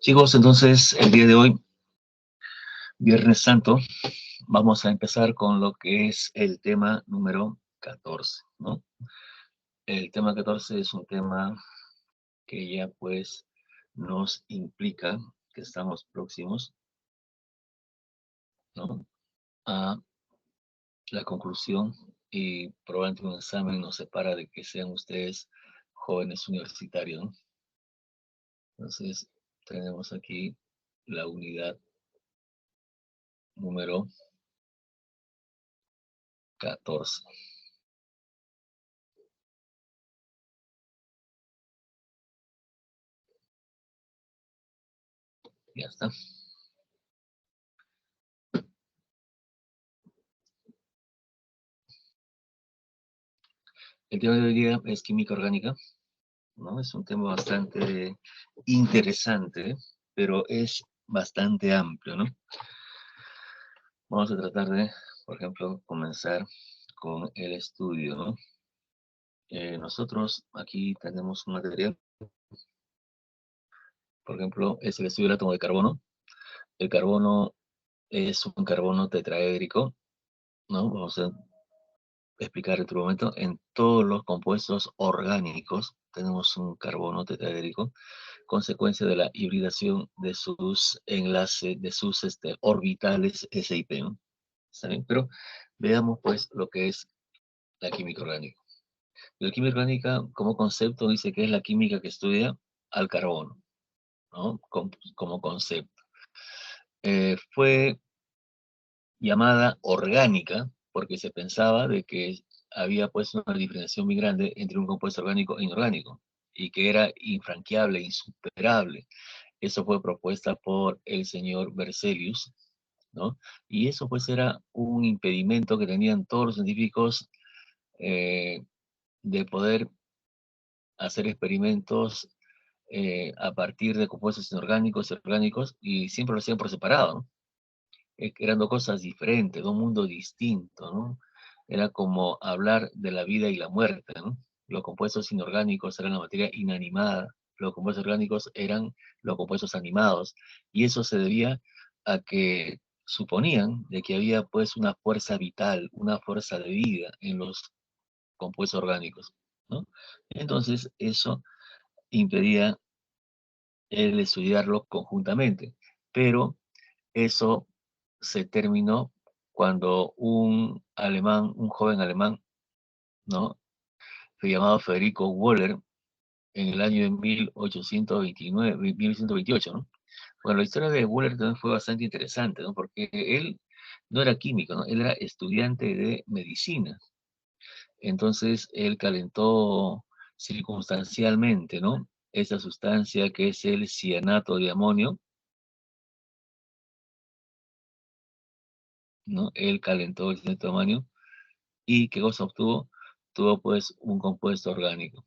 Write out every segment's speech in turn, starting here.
Chicos, entonces el día de hoy, Viernes Santo, vamos a empezar con lo que es el tema número 14, ¿no? El tema 14 es un tema que ya pues nos implica que estamos próximos, ¿no?, a la conclusión y probablemente un examen nos separa de que sean ustedes jóvenes universitarios, ¿no? Entonces tenemos aquí la unidad número 14. Ya está. El tema de hoy día es química orgánica, ¿no? Es un tema bastante interesante, pero es bastante amplio, ¿no? Vamos a tratar de, por ejemplo, comenzar con el estudio, ¿no? Nosotros aquí tenemos un material, por ejemplo, es el estudio del átomo de carbono. El carbono es un carbono tetraédrico, ¿no? Vamos a explicar en otro momento. En todos los compuestos orgánicos tenemos un carbono tetraédrico, consecuencia de la hibridación de sus enlaces, de sus orbitales SiP, ¿no? ¿Está bien? Pero veamos pues lo que es la química orgánica. La química orgánica como concepto dice que es la química que estudia al carbono, ¿no? Como concepto. Fue llamada orgánica porque se pensaba de que había pues una diferenciación muy grande entre un compuesto orgánico e inorgánico y que era infranqueable, insuperable. Eso fue propuesta por el señor Berzelius, ¿no? Y eso pues era un impedimento que tenían todos los científicos, eh, de poder hacer experimentos a partir de compuestos inorgánicos y orgánicos, y siempre lo hacían por separado, ¿no? Eran dos cosas diferentes, de un mundo distinto, ¿no? Era como hablar de la vida y la muerte, ¿no? Los compuestos inorgánicos eran la materia inanimada, los compuestos orgánicos eran los compuestos animados, y eso se debía a que suponían de que había pues una fuerza vital, una fuerza de vida en los compuestos orgánicos, ¿no? Entonces eso impedía el estudiarlo conjuntamente, pero eso se terminó cuando un alemán, un joven alemán, ¿no?, fue llamado Federico Wohler, en el año de 1829, 1928, ¿no? Bueno, la historia de Wohler también fue bastante interesante, ¿no? Porque él no era químico, ¿no? Él era estudiante de medicina. Entonces, él calentó circunstancialmente, ¿no?, esa sustancia que es el cianato de amonio, ¿no? Él calentó el cianato de amonio. ¿Y qué cosa obtuvo? Tuvo pues un compuesto orgánico.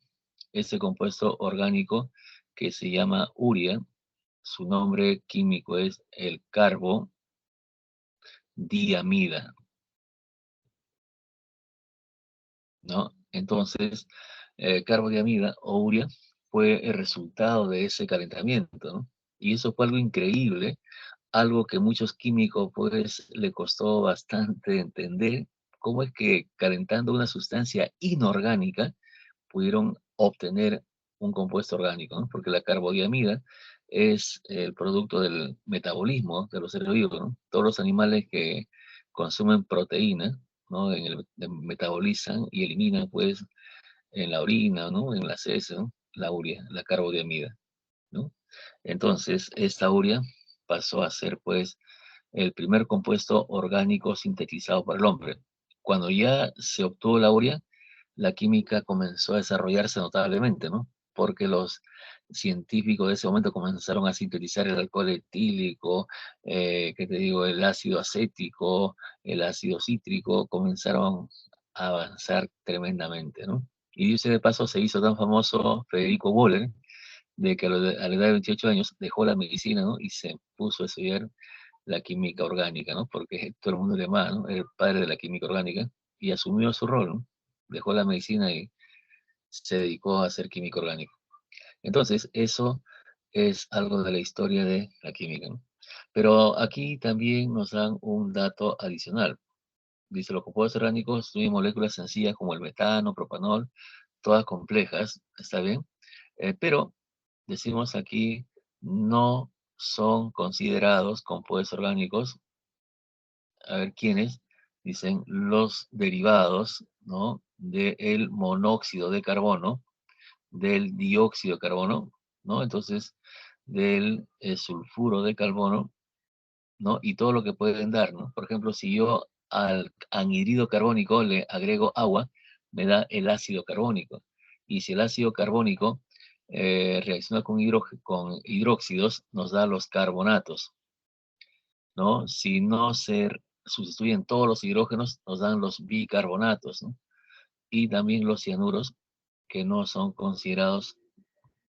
Ese compuesto orgánico que se llama urea, su nombre químico es el carbodiamida, ¿no? Entonces, carbodiamida o urea fue el resultado de ese calentamiento, ¿no? Y eso fue algo increíble, algo que muchos químicos pues le costó bastante entender, cómo es que calentando una sustancia inorgánica pudieron obtener un compuesto orgánico, ¿no? Porque la carbodiamida es el producto del metabolismo de los seres vivos, ¿no? Todos los animales que consumen proteína, ¿no?, metabolizan y eliminan, pues, en la orina, ¿no?, en las heces, ¿no?, la urea, la carbodiamida, ¿no? Entonces, esta urea pasó a ser, pues, el primer compuesto orgánico sintetizado por el hombre. Cuando ya se obtuvo la urea, la química comenzó a desarrollarse notablemente, ¿no? Porque los científicos de ese momento comenzaron a sintetizar el alcohol etílico, ¿qué te digo?, el ácido acético, el ácido cítrico, comenzaron a avanzar tremendamente, ¿no? Y dice de paso, se hizo tan famoso Federico Wohler, de que a la edad de 28 años dejó la medicina, ¿no?, y se puso a estudiar la química orgánica, ¿no? Porque todo el mundo le llamaba, ¿no?, el padre de la química orgánica, y asumió su rol, ¿no? Dejó la medicina y se dedicó a hacer químico orgánico. Entonces, eso es algo de la historia de la química, ¿no? Pero aquí también nos dan un dato adicional. Dice, los compuestos orgánicos tienen moléculas sencillas como el metano, propanol, todas complejas, ¿está bien? Pero decimos aquí, no son considerados compuestos orgánicos. A ver, ¿quiénes? Dicen los derivados, ¿no? Del monóxido de carbono, del dióxido de carbono, ¿no? Entonces, del sulfuro de carbono, ¿no? Y todo lo que pueden dar, ¿no? Por ejemplo, si yo al anhidrido carbónico le agrego agua, me da el ácido carbónico. Y si el ácido carbónico reacciona con hidróxidos, nos da los carbonatos, ¿no? Si no se sustituyen todos los hidrógenos, nos dan los bicarbonatos, ¿no? Y también los cianuros, que no son considerados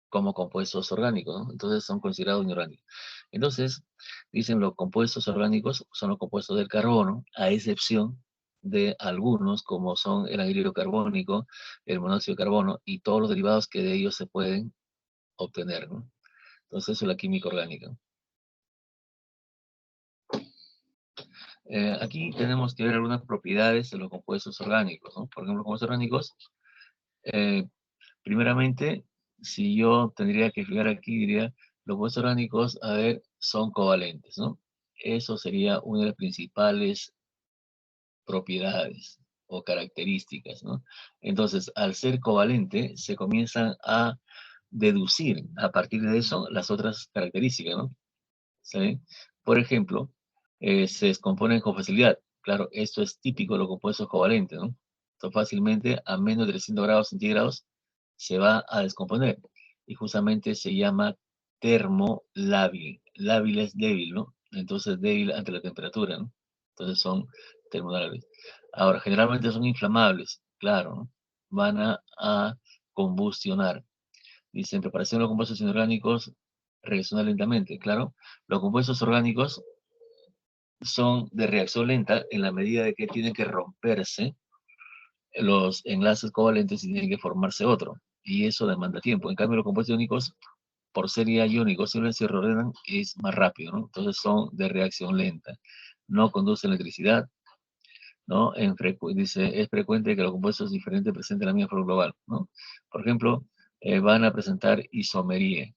como compuestos orgánicos, ¿no? Entonces son considerados inorgánicos. Entonces, dicen los compuestos orgánicos son los compuestos del carbono, a excepción de algunos, como son el anhídrido carbónico, el monóxido de carbono y todos los derivados que de ellos se pueden obtener, ¿no? Entonces, eso es la química orgánica. Aquí tenemos que ver algunas propiedades de los compuestos orgánicos, ¿no? Por ejemplo, los compuestos orgánicos, eh, primeramente, si yo tendría que explicar aquí, diría, los compuestos orgánicos, a ver, son covalentes, ¿no? Eso sería una de las principales propiedades o características, ¿no? Entonces, al ser covalente, se comienzan a deducir a partir de eso las otras características, ¿no? ¿Sí? Por ejemplo, se descomponen con facilidad. Claro, esto es típico de los compuestos covalentes, ¿no? Esto fácilmente a menos de 300 grados centígrados se va a descomponer. Y justamente se llama termolábil. Lábil es débil, ¿no? Entonces débil ante la temperatura, ¿no? Entonces son termolábiles. Ahora, generalmente son inflamables, claro, ¿no? Van a combustionar. Dice, en preparación de los compuestos inorgánicos reacciona lentamente. Claro, los compuestos orgánicos son de reacción lenta en la medida de que tienen que romperse los enlaces covalentes y tiene que formarse otro. Y eso demanda tiempo. En cambio, los compuestos iónicos, por ser ya iónicos, simplemente se reordenan, es más rápido, ¿no? Entonces son de reacción lenta. No conducen electricidad, ¿no? Dice, es frecuente que los compuestos diferentes presenten la misma forma global, ¿no? Por ejemplo, van a presentar isomería,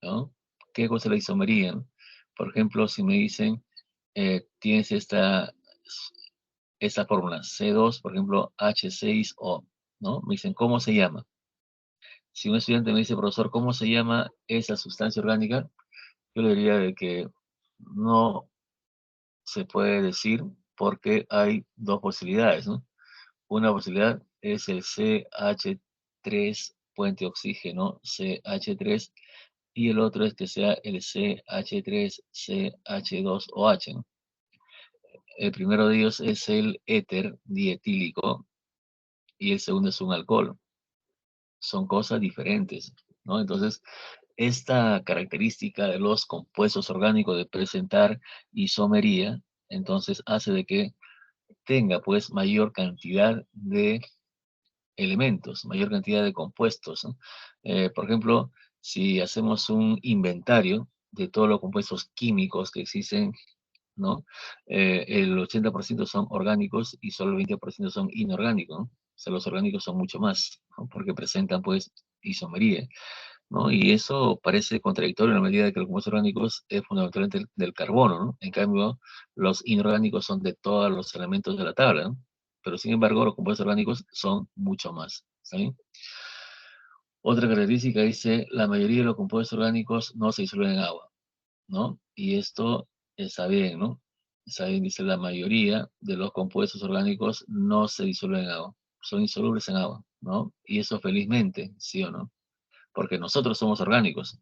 ¿no? ¿Qué cosa es la isomería? ¿No? Por ejemplo, si me dicen, tienes esta fórmula, C2, por ejemplo, H6O, ¿no? Me dicen, ¿cómo se llama? Si un estudiante me dice, profesor, ¿cómo se llama esa sustancia orgánica? Yo le diría de que no se puede decir porque hay dos posibilidades, ¿no? Una posibilidad es el CH3 puente oxígeno, CH3, y el otro es que sea el CH3, CH2OH, ¿no? El primero de ellos es el éter dietílico y el segundo es un alcohol. Son cosas diferentes, ¿no? Entonces, esta característica de los compuestos orgánicos de presentar isomería, entonces hace de que tenga pues mayor cantidad de elementos, mayor cantidad de compuestos, ¿no? Por ejemplo, si hacemos un inventario de todos los compuestos químicos que existen, ¿no? El 80% son orgánicos y solo el 20% son inorgánicos, ¿no? O sea, los orgánicos son mucho más, ¿no? Porque presentan pues isomería, ¿no? Y eso parece contradictorio en la medida de que los compuestos orgánicos es fundamentalmente del carbono, ¿no? En cambio, los inorgánicos son de todos los elementos de la tabla, ¿no? Pero sin embargo, los compuestos orgánicos son mucho más, ¿sí? Otra característica dice, la mayoría de los compuestos orgánicos no se disuelven en agua, ¿no? Y esto está bien, ¿no? Está bien, dice, la mayoría de los compuestos orgánicos no se disuelven en agua, son insolubles en agua, ¿no? Y eso felizmente, ¿sí o no? Porque nosotros somos orgánicos,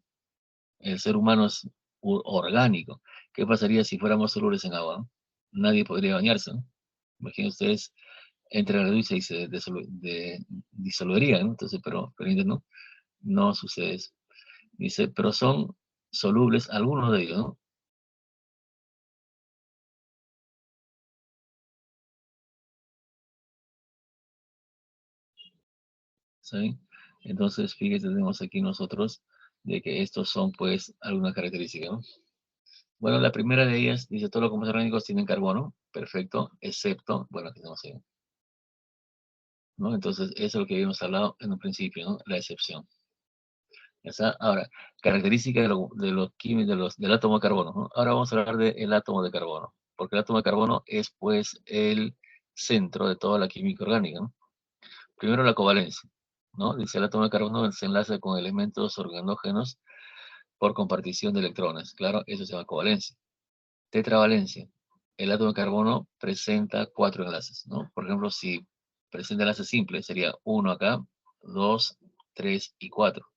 el ser humano es orgánico. ¿Qué pasaría si fuéramos solubles en agua? ¿No? Nadie podría bañarse, ¿no? Imaginen ustedes, entre la ducha y se disolverían, ¿no? Entonces, pero no, no sucede eso. Dice, pero son solubles algunos de ellos, ¿no? ¿Sí? Entonces, fíjate, tenemos aquí nosotros. de que estos son, pues, algunas características, ¿no? Bueno, la primera de ellas dice, todos los compuestos orgánicos tienen carbono, perfecto, excepto, bueno, aquí tenemos ahí, ¿no? Entonces, eso es lo que habíamos hablado en un principio, ¿no? La excepción. ¿Ya está? Ahora, características de los químicos, del átomo de carbono, ¿no? Ahora vamos a hablar del átomo de carbono, porque el átomo de carbono es, pues, el centro de toda la química orgánica, ¿no? Primero la covalencia, ¿no? Dice el átomo de carbono se enlaza con elementos organógenos por compartición de electrones. Claro, eso se llama covalencia. Tetravalencia. El átomo de carbono presenta 4 enlaces, ¿no? Por ejemplo, si presenta enlace simple, sería 1 acá, 2, 3 y 4.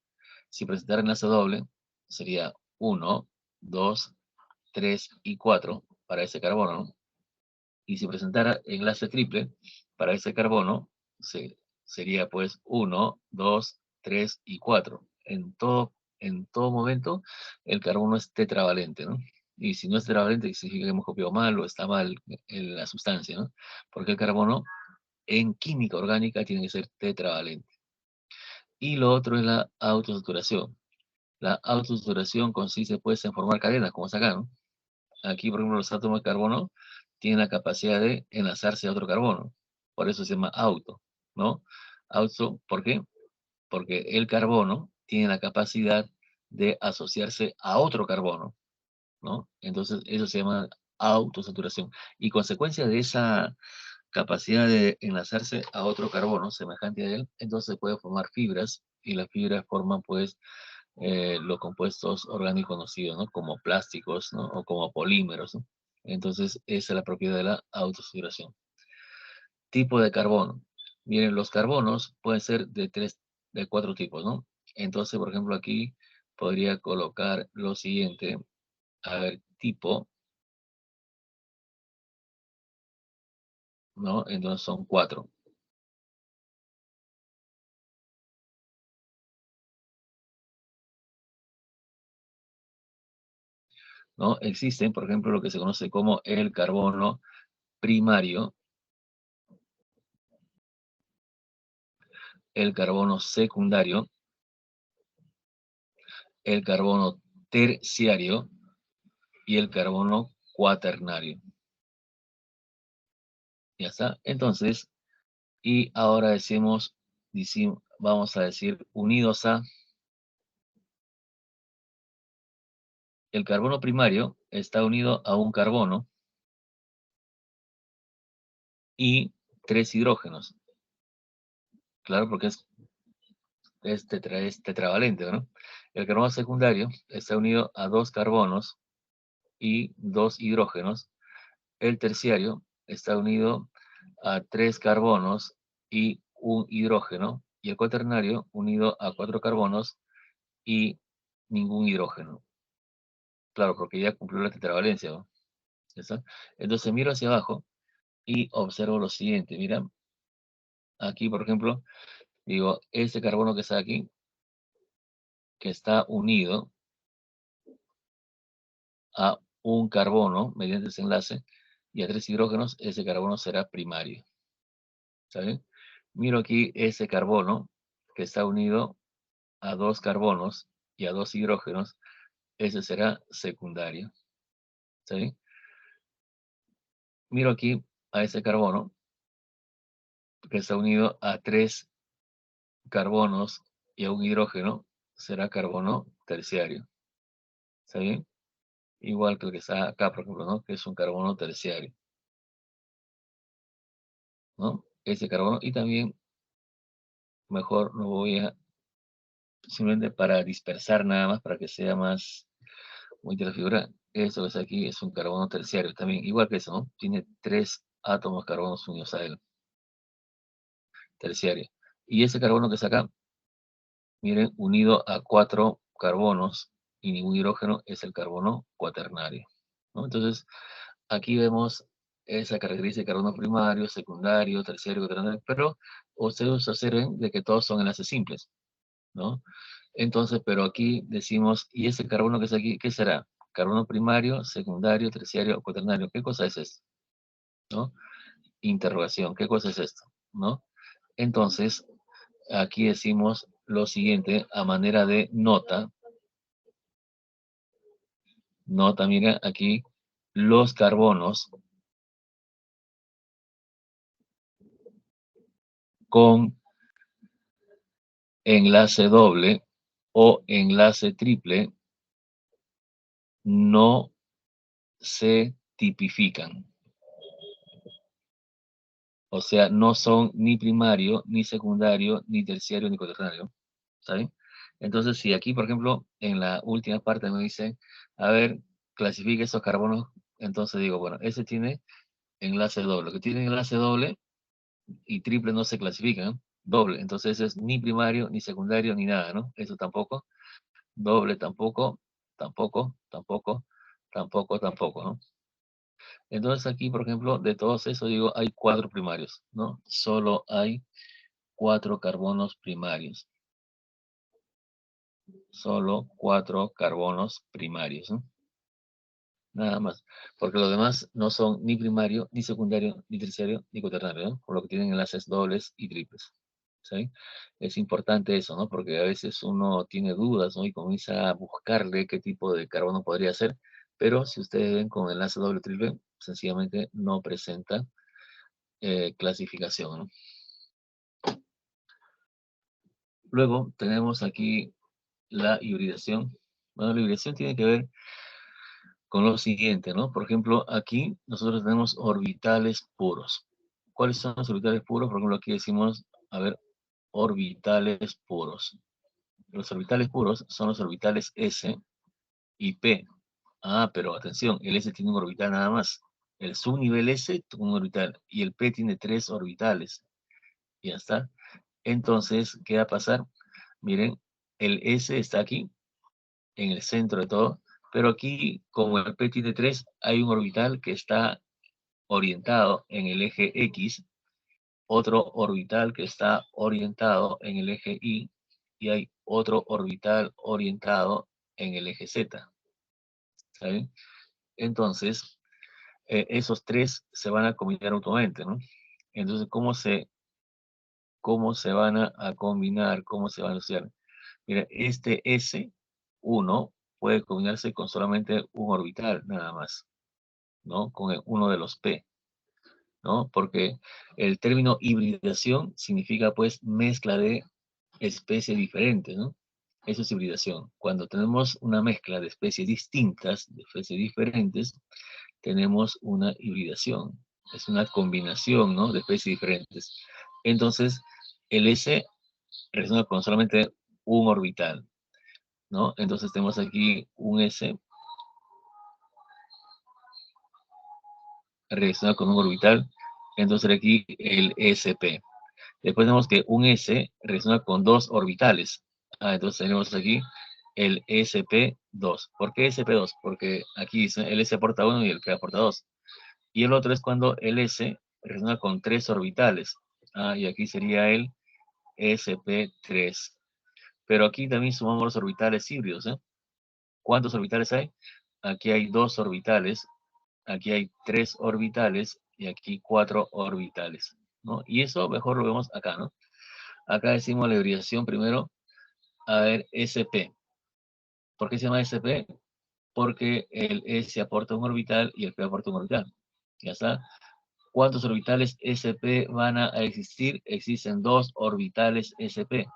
Si presentara enlace doble, sería 1, 2, 3 y 4 para ese carbono, ¿no? Y si presentara enlace triple para ese carbono, sería pues 1, 2, 3 y 4. En todo momento, el carbono es tetravalente, ¿no? Y si no es tetravalente, significa que hemos copiado mal o está mal en la sustancia, ¿no? Porque el carbono en química orgánica tiene que ser tetravalente. Y lo otro es la autosaturación. La autosaturación consiste pues en formar cadenas, como es acá, ¿no? Aquí, por ejemplo, los átomos de carbono tienen la capacidad de enlazarse a otro carbono. Por eso se llama auto, ¿no? Auto, ¿por qué? Porque el carbono tiene la capacidad de asociarse a otro carbono, ¿no? Entonces, eso se llama autosaturación. Y consecuencia de esa capacidad de enlazarse a otro carbono semejante a él, entonces se puede formar fibras y las fibras forman, pues, los compuestos orgánicos conocidos, ¿no? Como plásticos, ¿no? O como polímeros, ¿no? Entonces, esa es la propiedad de la autosaturación. Tipo de carbono. Miren, los carbonos pueden ser de 4 tipos, ¿no? Entonces, por ejemplo, aquí podría colocar lo siguiente. A ver, tipo, ¿no? Entonces son 4, ¿no? Existen, por ejemplo, lo que se conoce como el carbono primario, el carbono secundario, el carbono terciario y el carbono cuaternario. ¿Ya está? Entonces, y ahora vamos a decir unidos a el carbono primario está unido a un carbono y 3 hidrógenos. Claro, porque es tetravalente, ¿no? El carbono secundario está unido a 2 carbonos y 2 hidrógenos. El terciario está unido a 3 carbonos y un hidrógeno. Y el cuaternario unido a 4 carbonos y ningún hidrógeno. Claro, porque ya cumplió la tetravalencia, ¿no? ¿Ya está? Entonces miro hacia abajo y observo lo siguiente. Mira, aquí, por ejemplo, digo, este carbono que está aquí, que está unido a un carbono mediante ese enlace y a 3 hidrógenos, ese carbono será primario. ¿Está bien? Miro aquí ese carbono que está unido a 2 carbonos y a 2 hidrógenos, ese será secundario. ¿Está bien? Miro aquí a ese carbono que está unido a 3 carbonos y a un hidrógeno, será carbono terciario. ¿Está bien? Igual que el que está acá, por ejemplo, ¿no? Que es un carbono terciario, ¿no? Ese carbono, y también, mejor no voy a, simplemente para dispersar nada más, para que sea más muy de la figura, eso que está aquí es un carbono terciario también, igual que eso, ¿no? Tiene 3 átomos carbonos unidos a él, terciario. Y ese carbono que está acá, miren, unido a 4 carbonos y ningún hidrógeno, es el carbono cuaternario, ¿no? Entonces, aquí vemos esa característica de carbono primario, secundario, terciario, cuaternario, pero ustedes observen de que todos son enlaces simples, ¿no? Entonces, pero aquí decimos, ¿y ese carbono que está aquí, qué será? Carbono primario, secundario, terciario, cuaternario. ¿Qué cosa es esto? ¿No? Interrogación, ¿qué cosa es esto? ¿No? Entonces, aquí decimos lo siguiente a manera de nota, Nota, mira, aquí los carbonos con enlace doble o enlace triple no se tipifican. O sea, no son ni primario, ni secundario, ni terciario, ni cuaternario. ¿Saben? Entonces, si aquí, por ejemplo, en la última parte me dicen, a ver, clasifique esos carbonos, entonces digo, bueno, ese tiene enlace doble. Lo que tiene enlace doble y triple no se clasifican, ¿no? Doble. Entonces es ni primario, ni secundario, ni nada, ¿no? Eso tampoco. Doble tampoco, tampoco, tampoco, tampoco, tampoco, ¿no? Entonces aquí, por ejemplo, de todos esos, digo, hay 4 primarios, ¿no? Solo hay 4 carbonos primarios. Solo 4 carbonos primarios, ¿no? Nada más. Porque los demás no son ni primario, ni secundario, ni terciario, ni cuaternario, ¿no? Por lo que tienen enlaces dobles y triples. ¿Sí? Es importante eso, ¿no? Porque a veces uno tiene dudas, ¿no? Y comienza a buscarle qué tipo de carbono podría ser. Pero si ustedes ven con enlace doble triple, sencillamente no presenta clasificación, ¿no? Luego tenemos aquí la hibridación. Bueno, la hibridación tiene que ver con lo siguiente, ¿no? Por ejemplo, aquí nosotros tenemos orbitales puros. ¿Cuáles son los orbitales puros? Por ejemplo, aquí decimos, a ver, orbitales puros. Los orbitales puros son los orbitales S y P. Ah, pero atención, el S tiene un orbital nada más. El subnivel S tiene un orbital y el P tiene 3 orbitales. Ya está. Entonces, ¿qué va a pasar? Miren, el S está aquí, en el centro de todo, pero aquí, como el P tiene 3, hay un orbital que está orientado en el eje X, otro orbital que está orientado en el eje Y, y hay otro orbital orientado en el eje Z. ¿Saben? Entonces, esos 3 se van a combinar mutuamente, ¿no? Entonces, ¿cómo se van a combinar? ¿Cómo se van a asociar? Mira, este S1 puede combinarse con solamente un orbital, nada más, ¿no? Con uno de los P, ¿no? Porque el término hibridación significa, pues, mezcla de especies diferentes, ¿no? Eso es hibridación. Cuando tenemos una mezcla de especies distintas, de especies diferentes, tenemos una hibridación. Es una combinación, ¿no? De especies diferentes. Entonces, el S resuena con solamente un orbital, ¿no? Entonces tenemos aquí un S reacciona con un orbital, entonces aquí el SP. Después tenemos que un S reacciona con 2 orbitales. Ah, entonces tenemos aquí el SP2. ¿Por qué SP2? Porque aquí dice el S aporta 1 y el P aporta 2. Y el otro es cuando el S reacciona con 3 orbitales. Ah, y aquí sería el SP3. Pero aquí también sumamos los orbitales híbridos, ¿eh? ¿Cuántos orbitales hay? Aquí hay 2 orbitales, aquí hay 3 orbitales y aquí 4 orbitales, ¿no? Y eso mejor lo vemos acá, ¿no? Acá decimos la hibridación primero, a ver, SP. ¿Por qué se llama SP? Porque el S aporta un orbital y el P aporta un orbital. Ya está. ¿Cuántos orbitales SP van a existir? Existen 2 orbitales SP.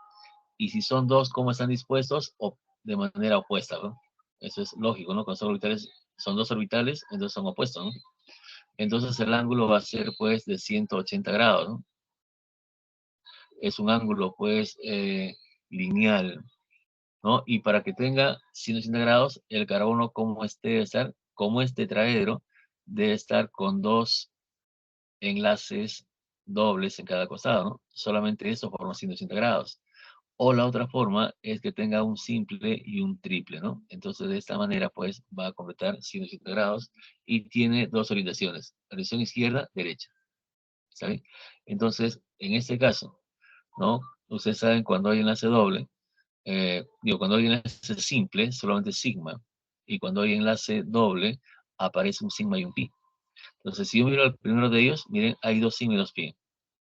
Y si son 2, ¿cómo están dispuestos? O de manera opuesta, ¿no? Eso es lógico, ¿no? Cuando son orbitales, son 2 orbitales, entonces son opuestos, ¿no? Entonces el ángulo va a ser pues de 180 grados, ¿no? Es un ángulo pues lineal, ¿no? Y para que tenga 180 grados, el carbono como este debe estar, como este tetraedro, debe estar con 2 enlaces dobles en cada costado, ¿no? Solamente eso forma 180 grados. O la otra forma es que tenga un simple y un triple, ¿no? Entonces de esta manera pues va a completar 180 grados y tiene 2 orientaciones, orientación izquierda, derecha, ¿saben? Entonces, en este caso, ¿no? Ustedes saben cuando hay enlace doble, cuando hay enlace simple, solamente sigma, y cuando hay enlace doble, aparece un sigma y un pi. Entonces, si yo miro el primero de ellos, miren, hay 2 sigma y 2 pi,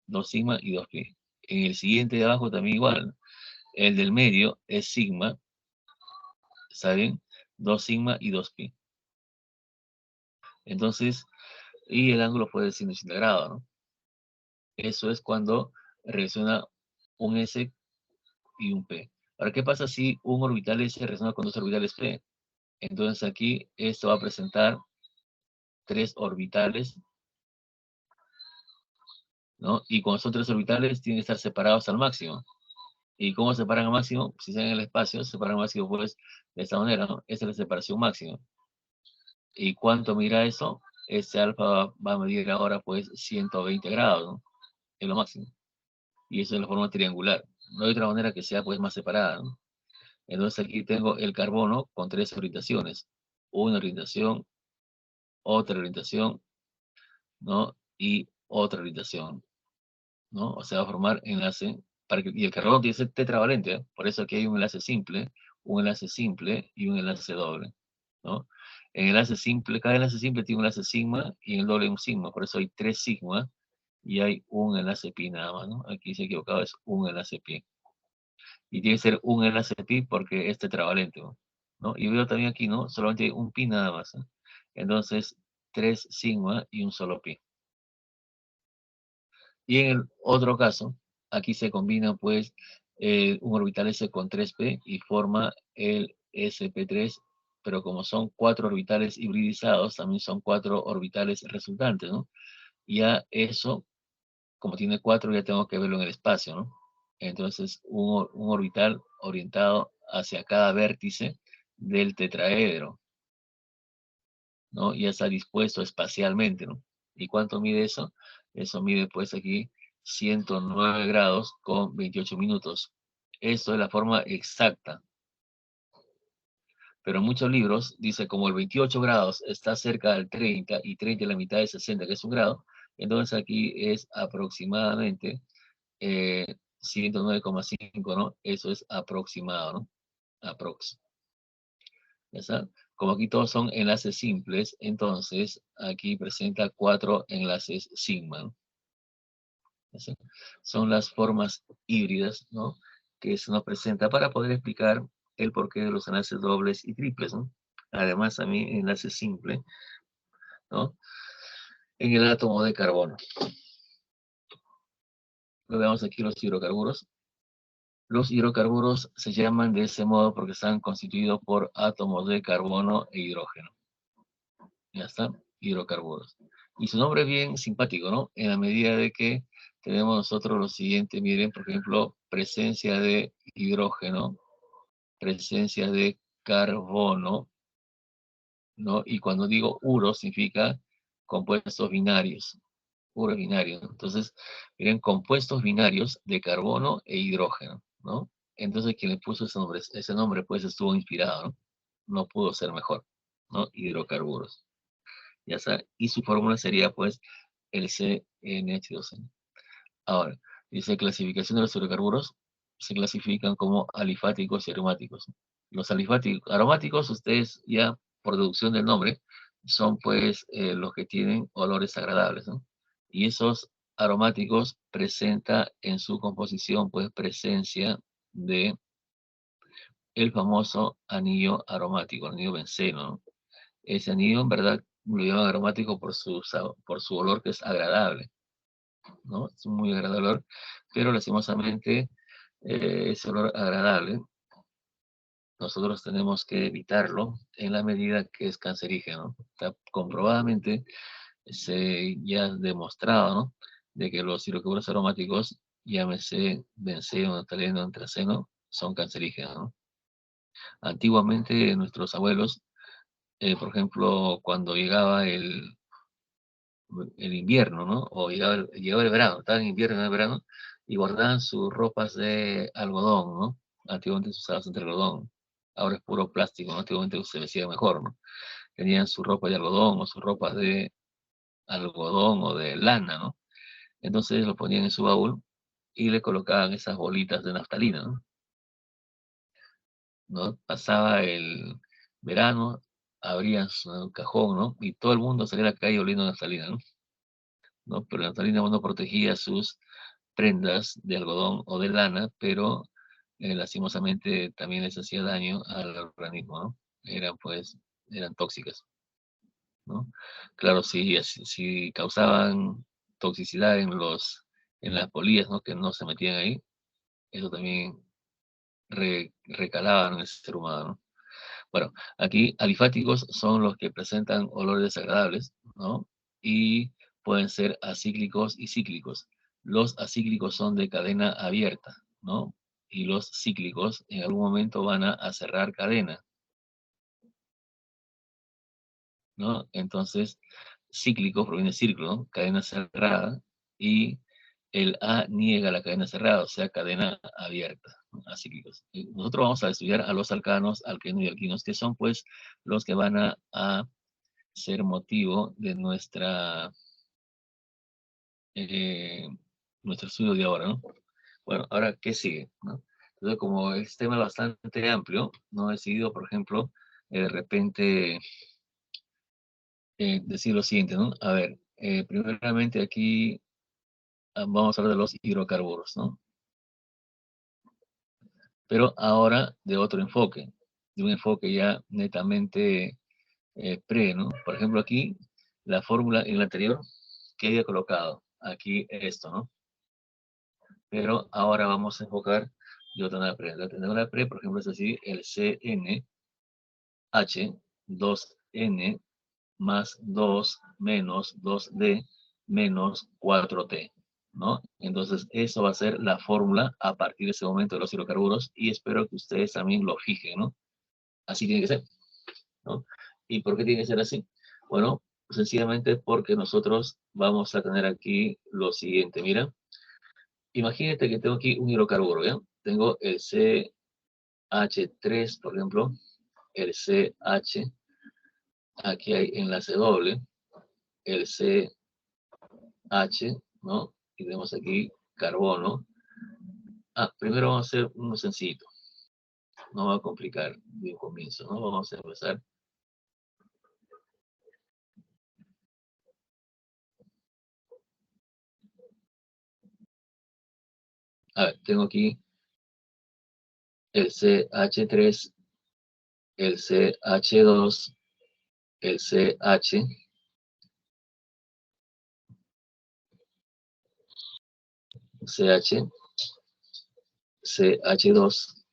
2 sigma y 2 pi. En el siguiente de abajo también igual, el del medio es sigma, ¿está bien? 2 sigma y 2 pi. Entonces, y el ángulo fue de 180 grados, ¿no? Eso es cuando reacciona un S y un P. Ahora, ¿qué pasa si un orbital S resuena con dos orbitales P? Entonces aquí esto va a presentar tres orbitales, ¿no? Y cuando son tres orbitales, tienen que estar separados al máximo. ¿Y cómo separan al máximo? Si están en el espacio, separan al máximo, pues, de esta manera, ¿no? Esta es la separación máxima. ¿Y cuánto mira eso? Este alfa va a medir ahora, pues, 120 grados, ¿no? Es lo máximo. Y eso es la forma triangular. No hay otra manera que sea, pues, más separada, ¿no? Entonces aquí tengo el carbono con tres orientaciones. Una orientación, otra orientación, ¿no? Y otra orientación, ¿no? O sea, va a formar enlace, y el carbono tiene que ser tetravalente, ¿eh? Por eso aquí hay un enlace simple y un enlace doble, ¿no? En enlace simple, cada enlace simple tiene un enlace sigma y en el doble un sigma, por eso hay tres sigma y hay un enlace pi nada más, ¿no? Aquí se ha equivocado, es un enlace pi. Y tiene que ser un enlace pi porque es tetravalente, ¿no? Y veo también aquí, ¿no? Solamente hay un pi nada más, ¿eh? Entonces, tres sigma y un solo pi. Y en el otro caso, aquí se combina pues un orbital S con 3p y forma el sp3, pero como son cuatro orbitales hibridizados, también son cuatro orbitales resultantes, ¿no? Ya eso, como tiene cuatro, ya tengo que verlo en el espacio, ¿no? Entonces, un orbital orientado hacia cada vértice del tetraedro, ¿no? Ya está dispuesto espacialmente, ¿no? ¿Y cuánto mide eso? Eso mide pues aquí 109 grados con 28 minutos. Esto es la forma exacta. Pero en muchos libros dice como el 28 grados está cerca del 30 y 30 es la mitad de 60, que es un grado, entonces aquí es aproximadamente 109,5, ¿no? Eso es aproximado, ¿no? Aprox. ¿Ya está? Como aquí todos son enlaces simples, entonces aquí presenta cuatro enlaces sigma, ¿no? ¿Ya está? Son las formas híbridas, ¿no? Que se nos presenta para poder explicar el porqué de los enlaces dobles y triples, ¿no? Además, también enlace simple, ¿no? En el átomo de carbono. Lo vemos aquí los hidrocarburos. Los hidrocarburos se llaman de ese modo porque están constituidos por átomos de carbono e hidrógeno. Ya está, hidrocarburos. Y su nombre es bien simpático, ¿no? En la medida de que tenemos nosotros lo siguiente, miren, por ejemplo, presencia de hidrógeno, presencia de carbono, ¿no? Y cuando digo uro significa compuestos binarios, uro binario. Entonces, miren, compuestos binarios de carbono e hidrógeno, ¿no? Entonces, quien le puso ese nombre pues estuvo inspirado, ¿no? No pudo ser mejor, ¿no? Hidrocarburos. Ya está. Y su fórmula sería pues el CnH2n. Ahora, dice clasificación de los hidrocarburos, se clasifican como alifáticos y aromáticos. Los alifáticos, aromáticos, ustedes ya por deducción del nombre, son pues los que tienen olores agradables, ¿no? Y esos aromáticos presenta en su composición pues presencia de el famoso anillo aromático, anillo benceno, ¿no? Ese anillo en verdad lo llaman aromático por su olor que es agradable, ¿no? Es un muy agradable olor, pero lastimosamente ese olor agradable nosotros tenemos que evitarlo en la medida que es cancerígeno. Está comprobadamente, se ya ha demostrado, ¿no? De que los hidrocarburos aromáticos, llámese benceno, nataleno, anthraceno, son cancerígenos, ¿no? Antiguamente nuestros abuelos, por ejemplo, cuando llegaba el invierno, ¿no? O llegaba el verano, estaba en invierno, en el verano, y guardaban sus ropas de algodón, ¿no? Antiguamente se usaba bastante algodón, ahora es puro plástico, ¿no? Antiguamente se vestía mejor, ¿no? Tenían su ropa de algodón o su ropa de algodón o de lana, ¿no? Entonces lo ponían en su baúl y le colocaban esas bolitas de naftalina, ¿no? ¿No? Pasaba el verano, abrían su cajón, ¿no? Y todo el mundo salía a la calle oliendo naftalina, ¿no? ¿No? Pero la naftalina no protegía sus prendas de algodón o de lana, pero lastimosamente también les hacía daño al organismo, ¿no? Eran tóxicas. ¿no? Claro, si causaban toxicidad en las polillas, ¿no? Que no se metían ahí, eso también recalaba en el ser humano, ¿no? Bueno, aquí alifáticos son los que presentan olores desagradables, ¿no? Y pueden ser acíclicos y cíclicos. Los acíclicos son de cadena abierta, ¿no? Y los cíclicos en algún momento van a cerrar cadena, ¿no? Entonces, cíclico proviene de círculo, ¿no? Cadena cerrada, y el A niega la cadena cerrada, o sea, cadena abierta, ¿no? Acíclicos. Y nosotros vamos a estudiar a los alcanos, alquenos y alquinos, que son pues los que van a ser motivo de eh, nuestro estudio de ahora, ¿no? Bueno, ahora, ¿qué sigue? ¿No? Entonces, como es tema bastante amplio, no he decidido, por ejemplo, de repente decir lo siguiente, ¿no? A ver, primeramente aquí vamos a hablar de los hidrocarburos, ¿no? Pero ahora de otro enfoque, de un enfoque ya netamente ¿no? Por ejemplo, aquí, la fórmula en la anterior, que había colocado aquí esto, ¿no? Pero ahora vamos a enfocar de otra manera pre. La tenedora pre, por ejemplo, es así, el CnH2n más 2 menos 2D menos 4T, ¿no? Entonces, eso va a ser la fórmula a partir de ese momento de los hidrocarburos, y espero que ustedes también lo fijen, ¿no? Así tiene que ser, ¿no? ¿Y por qué tiene que ser así? Bueno, sencillamente porque nosotros vamos a tener aquí lo siguiente, mira. Imagínate que tengo aquí un hidrocarburo, ¿ya? Tengo el CH3, por ejemplo, el CH, aquí hay enlace doble, el CH, ¿no? Y tenemos aquí carbono. Primero vamos a hacer uno sencillo, no va a complicar de un comienzo, ¿no? Vamos a empezar. A ver, tengo aquí el CH3, el CH2, el CH, CH, CH2,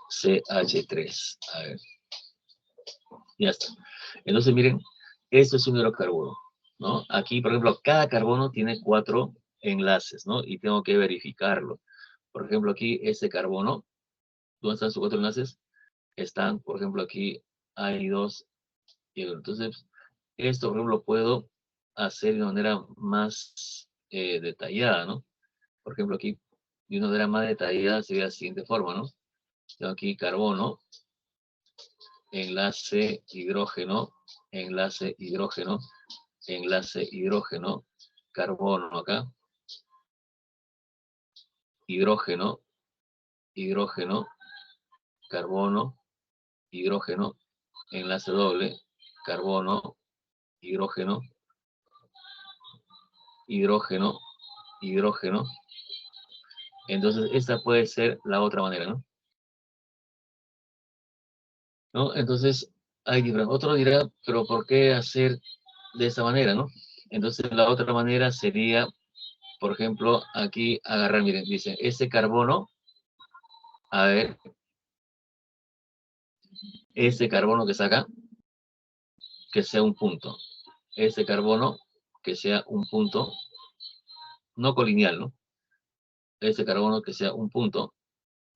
CH3. A ver, ya está. Entonces, miren, esto es un hidrocarburo, ¿no? Aquí, por ejemplo, cada carbono tiene 4 enlaces, ¿no? Y tengo que verificarlo. Por ejemplo, aquí este carbono, ¿dónde están sus 4 enlaces? Están, por ejemplo, aquí hay 2. Entonces, esto, por ejemplo, puedo hacer de una manera más detallada, ¿no? Por ejemplo, aquí, de una manera más detallada sería de la siguiente forma, ¿no? Tengo aquí carbono, enlace hidrógeno, enlace hidrógeno, enlace hidrógeno, carbono acá, hidrógeno, hidrógeno, carbono, hidrógeno, enlace doble, carbono, hidrógeno, hidrógeno, hidrógeno. Entonces, esta puede ser la otra manera, ¿no? ¿No? Entonces, hay diferentes. Otro dirá, pero ¿por qué hacer de esa manera, no? Entonces, la otra manera sería, por ejemplo, aquí agarrar, miren, dice, ese carbono, a ver, ese carbono que saca, que sea un punto. Ese carbono que sea un punto, no colineal, ¿no? Ese carbono que sea un punto,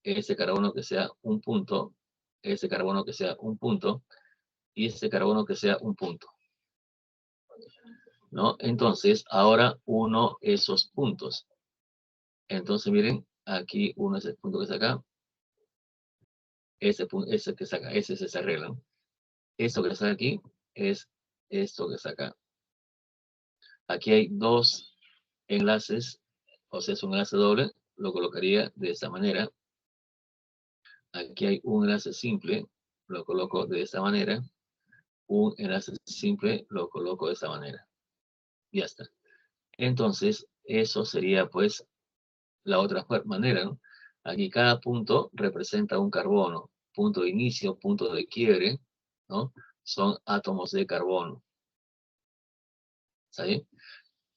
ese carbono que sea un punto, ese carbono que sea un punto, y ese carbono que sea un punto, ¿no? Entonces, ahora uno esos puntos. Entonces, miren, aquí uno es el punto que saca, ese que saca, ese es esa regla, ¿no? Esto que saca aquí es esto que saca. Aquí hay 2 enlaces, o sea, es un enlace doble, lo colocaría de esta manera. Aquí hay un enlace simple, lo coloco de esta manera. Un enlace simple, lo coloco de esta manera. Ya está. Entonces, eso sería pues la otra manera, ¿no? Aquí cada punto representa un carbono, punto de inicio, punto de quiebre, ¿no? son átomos de carbono. ¿Está bien?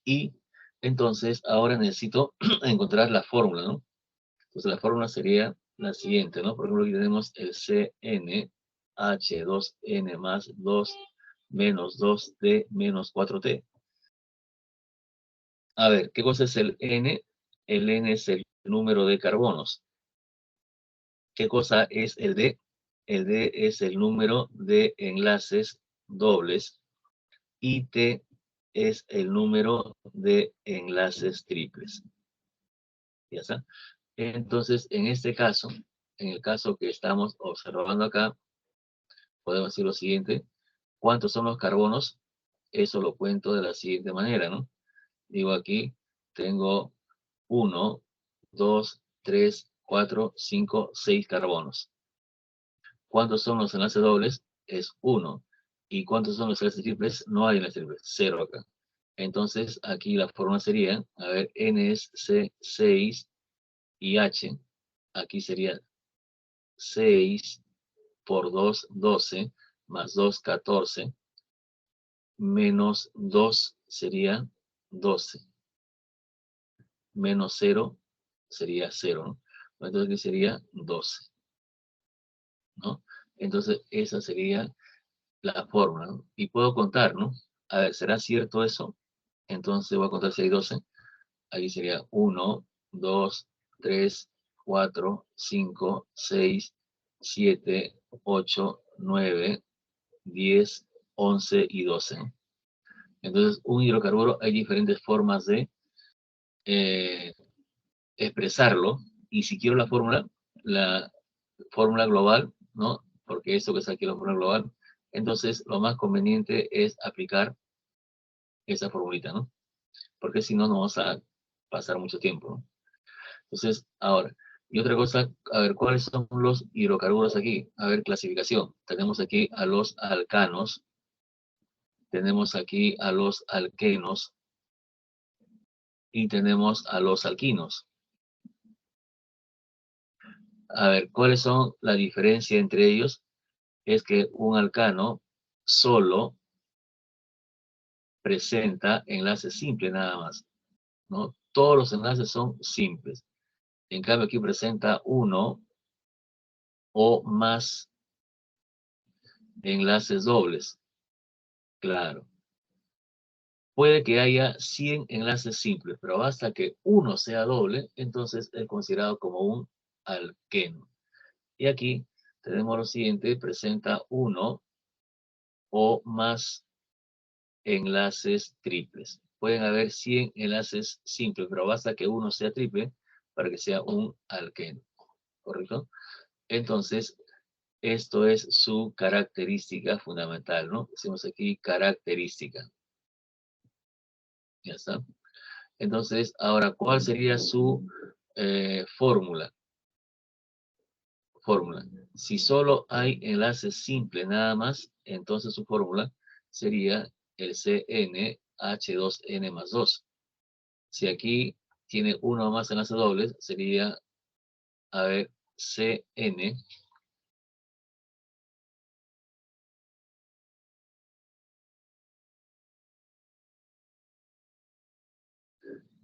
Y entonces ahora necesito encontrar la fórmula, ¿no? Entonces la fórmula sería la siguiente, ¿no? Por ejemplo, aquí tenemos el CnH2n más 2 menos 2t menos 4t. A ver, ¿qué cosa es el N? El N es el número de carbonos. ¿Qué cosa es el D? El D es el número de enlaces dobles y T es el número de enlaces triples. ¿Ya está? Entonces, en este caso, en el caso que estamos observando acá, podemos decir lo siguiente. ¿Cuántos son los carbonos? Eso lo cuento de la siguiente manera, ¿no? Digo aquí, tengo 1, 2, 3, 4, 5, 6 carbonos. ¿Cuántos son los enlaces dobles? Es 1. ¿Y cuántos son los enlaces triples? No hay enlaces triples, 0 acá. Entonces, aquí la fórmula sería, a ver, N es C, 6 y H. Aquí sería 6 por 2, 12, más 2, 14, menos 2 sería 12, menos 0 sería 0, ¿no? Entonces, aquí sería 12, ¿no? Entonces, esa sería la fórmula, ¿no? Y puedo contar, ¿no? A ver, ¿será cierto eso? Entonces voy a contar si hay 12. Ahí sería 1, 2, 3, 4, 5, 6, 7, 8, 9, 10, 11 y 12. Entonces, un hidrocarburo hay diferentes formas de eh, expresarlo. Y si quiero la fórmula global, ¿no? Porque esto que es aquí la fórmula global, entonces lo más conveniente es aplicar esa formulita, ¿no? Porque si no, no vamos a pasar mucho tiempo, ¿no? Entonces, ahora, y otra cosa, a ver, ¿cuáles son los hidrocarburos aquí? A ver, clasificación. Tenemos aquí a los alcanos, tenemos aquí a los alquenos y tenemos a los alquinos. A ver, ¿cuáles son la diferencia entre ellos? Es que un alcano solo presenta enlaces simples nada más, ¿no? Todos los enlaces son simples. En cambio, aquí presenta uno o más enlaces dobles. Claro. Puede que haya 100 enlaces simples, pero basta que uno sea doble, entonces es considerado como un alqueno. Y aquí tenemos lo siguiente, presenta uno o más enlaces triples. Pueden haber 100 enlaces simples, pero basta que uno sea triple para que sea un alqueno, ¿correcto? Entonces, esto es su característica fundamental, ¿no? Decimos aquí característica. Ya está. Entonces, ahora, ¿cuál sería su fórmula? Fórmula. Si solo hay enlaces simples nada más, entonces su fórmula sería el CnH2n más 2. Si aquí tiene uno o más enlaces dobles, sería, a ver, Cn,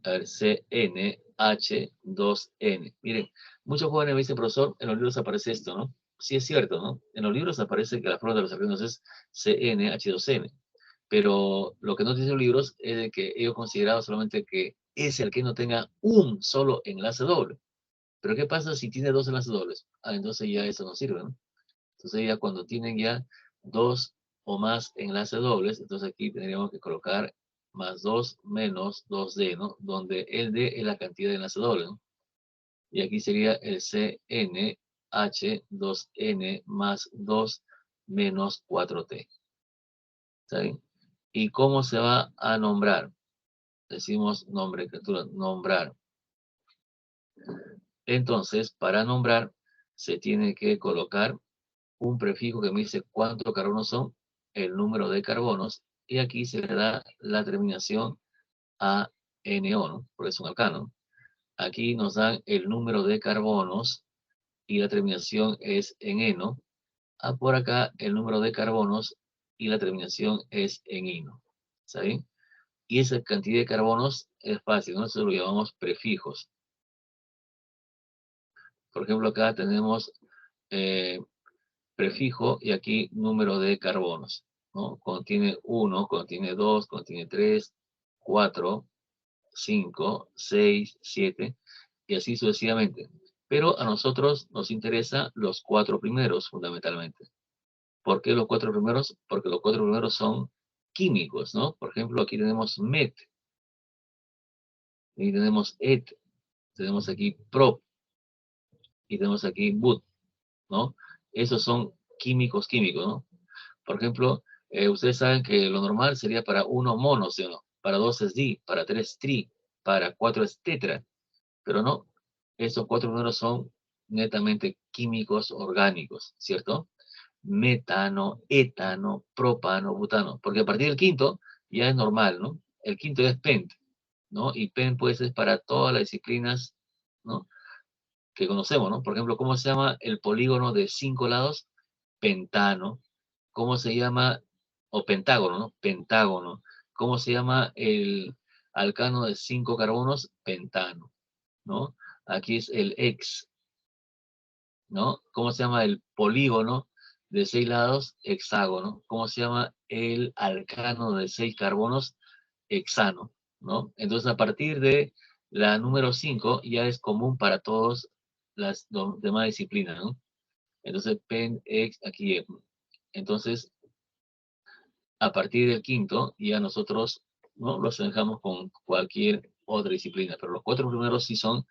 a ver, CnH2n. Miren, muchos jóvenes me dicen, profesor, en los libros aparece esto, ¿no? Sí es cierto, ¿no? En los libros aparece que la fórmula de los alquenos es CnH2n. Pero lo que no dicen los libros es de que ellos consideraban solamente que ese alqueno tenga un solo enlace doble. Pero ¿qué pasa si tiene dos enlaces dobles? Ah, entonces ya eso no sirve, ¿no? Entonces ya cuando tienen ya dos o más enlaces dobles, entonces aquí tendríamos que colocar más 2 menos 2D, ¿no? Donde el D es la cantidad de enlaces dobles, ¿no? Y aquí sería el CnH2n más 2 menos 4T. ¿Está bien? ¿Y cómo se va a nombrar? Decimos nomenclatura, nombrar. Entonces, para nombrar, se tiene que colocar un prefijo que me dice cuántos carbonos son, el número de carbonos, y aquí se le da la terminación ANO, ¿no? Por eso un alcano. Aquí nos dan el número de carbonos y la terminación es en eno. Por acá el número de carbonos y la terminación es en ino. ¿Está bien? Y esa cantidad de carbonos es fácil, nosotros lo llamamos prefijos. Por ejemplo, acá tenemos eh, prefijo y aquí número de carbonos, ¿no? Contiene 1, contiene 2, contiene 3, 4, 5, 6, 7 y así sucesivamente. Pero a nosotros nos interesa los 4 primeros fundamentalmente. ¿Por qué los 4 primeros? Porque los 4 primeros son químicos, ¿no? Por ejemplo, aquí tenemos met, y tenemos et, tenemos aquí prop y tenemos aquí but, ¿no? Esos son químicos químicos, ¿no? Por ejemplo, ustedes saben que lo normal sería para 1 mono, ¿sí o no? Para 2 es di, para 3 es tri, para 4 es tetra, pero no, esos 4 números son netamente químicos orgánicos, ¿cierto? Metano, etano, propano, butano, porque a partir del quinto ya es normal, ¿no? El quinto ya es pent, ¿no? Y pent pues es para todas las disciplinas, ¿no? Que conocemos, ¿no? Por ejemplo, ¿cómo se llama el polígono de 5 lados? Pentano. ¿Cómo se llama? O pentágono, ¿no? Pentágono. ¿Cómo se llama el alcano de 5 carbonos? Pentano, ¿no? Aquí es el hex, ¿no? ¿Cómo se llama el polígono de 6 lados? Hexágono. ¿Cómo se llama el alcano de 6 carbonos? Hexano, ¿no? Entonces, a partir de la número 5 ya es común para todas las demás disciplinas, ¿no? Entonces, pen, ex, aquí. Entonces, a partir del quinto, ya nosotros, ¿no? Lo asemejamos con cualquier otra disciplina, pero los 4 primeros sí son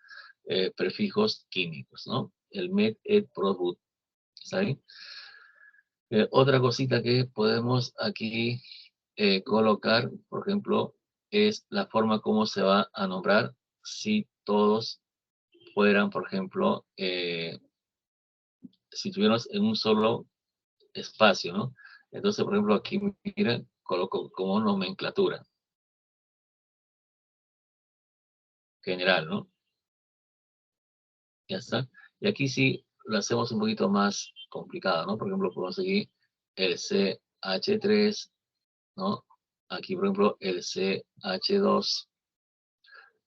prefijos químicos, ¿no? El met, et, pro, but, ¿sabes? Otra cosita que podemos aquí colocar, por ejemplo, es la forma como se va a nombrar si todos fueran, por ejemplo, si tuviéramos en un solo espacio, ¿no? Entonces, por ejemplo, aquí, miren, coloco como nomenclatura general, ¿no? Ya está. Y aquí sí lo hacemos un poquito más complicado, ¿no? Por ejemplo, podemos seguir el CH3, ¿no? Aquí, por ejemplo, el CH2.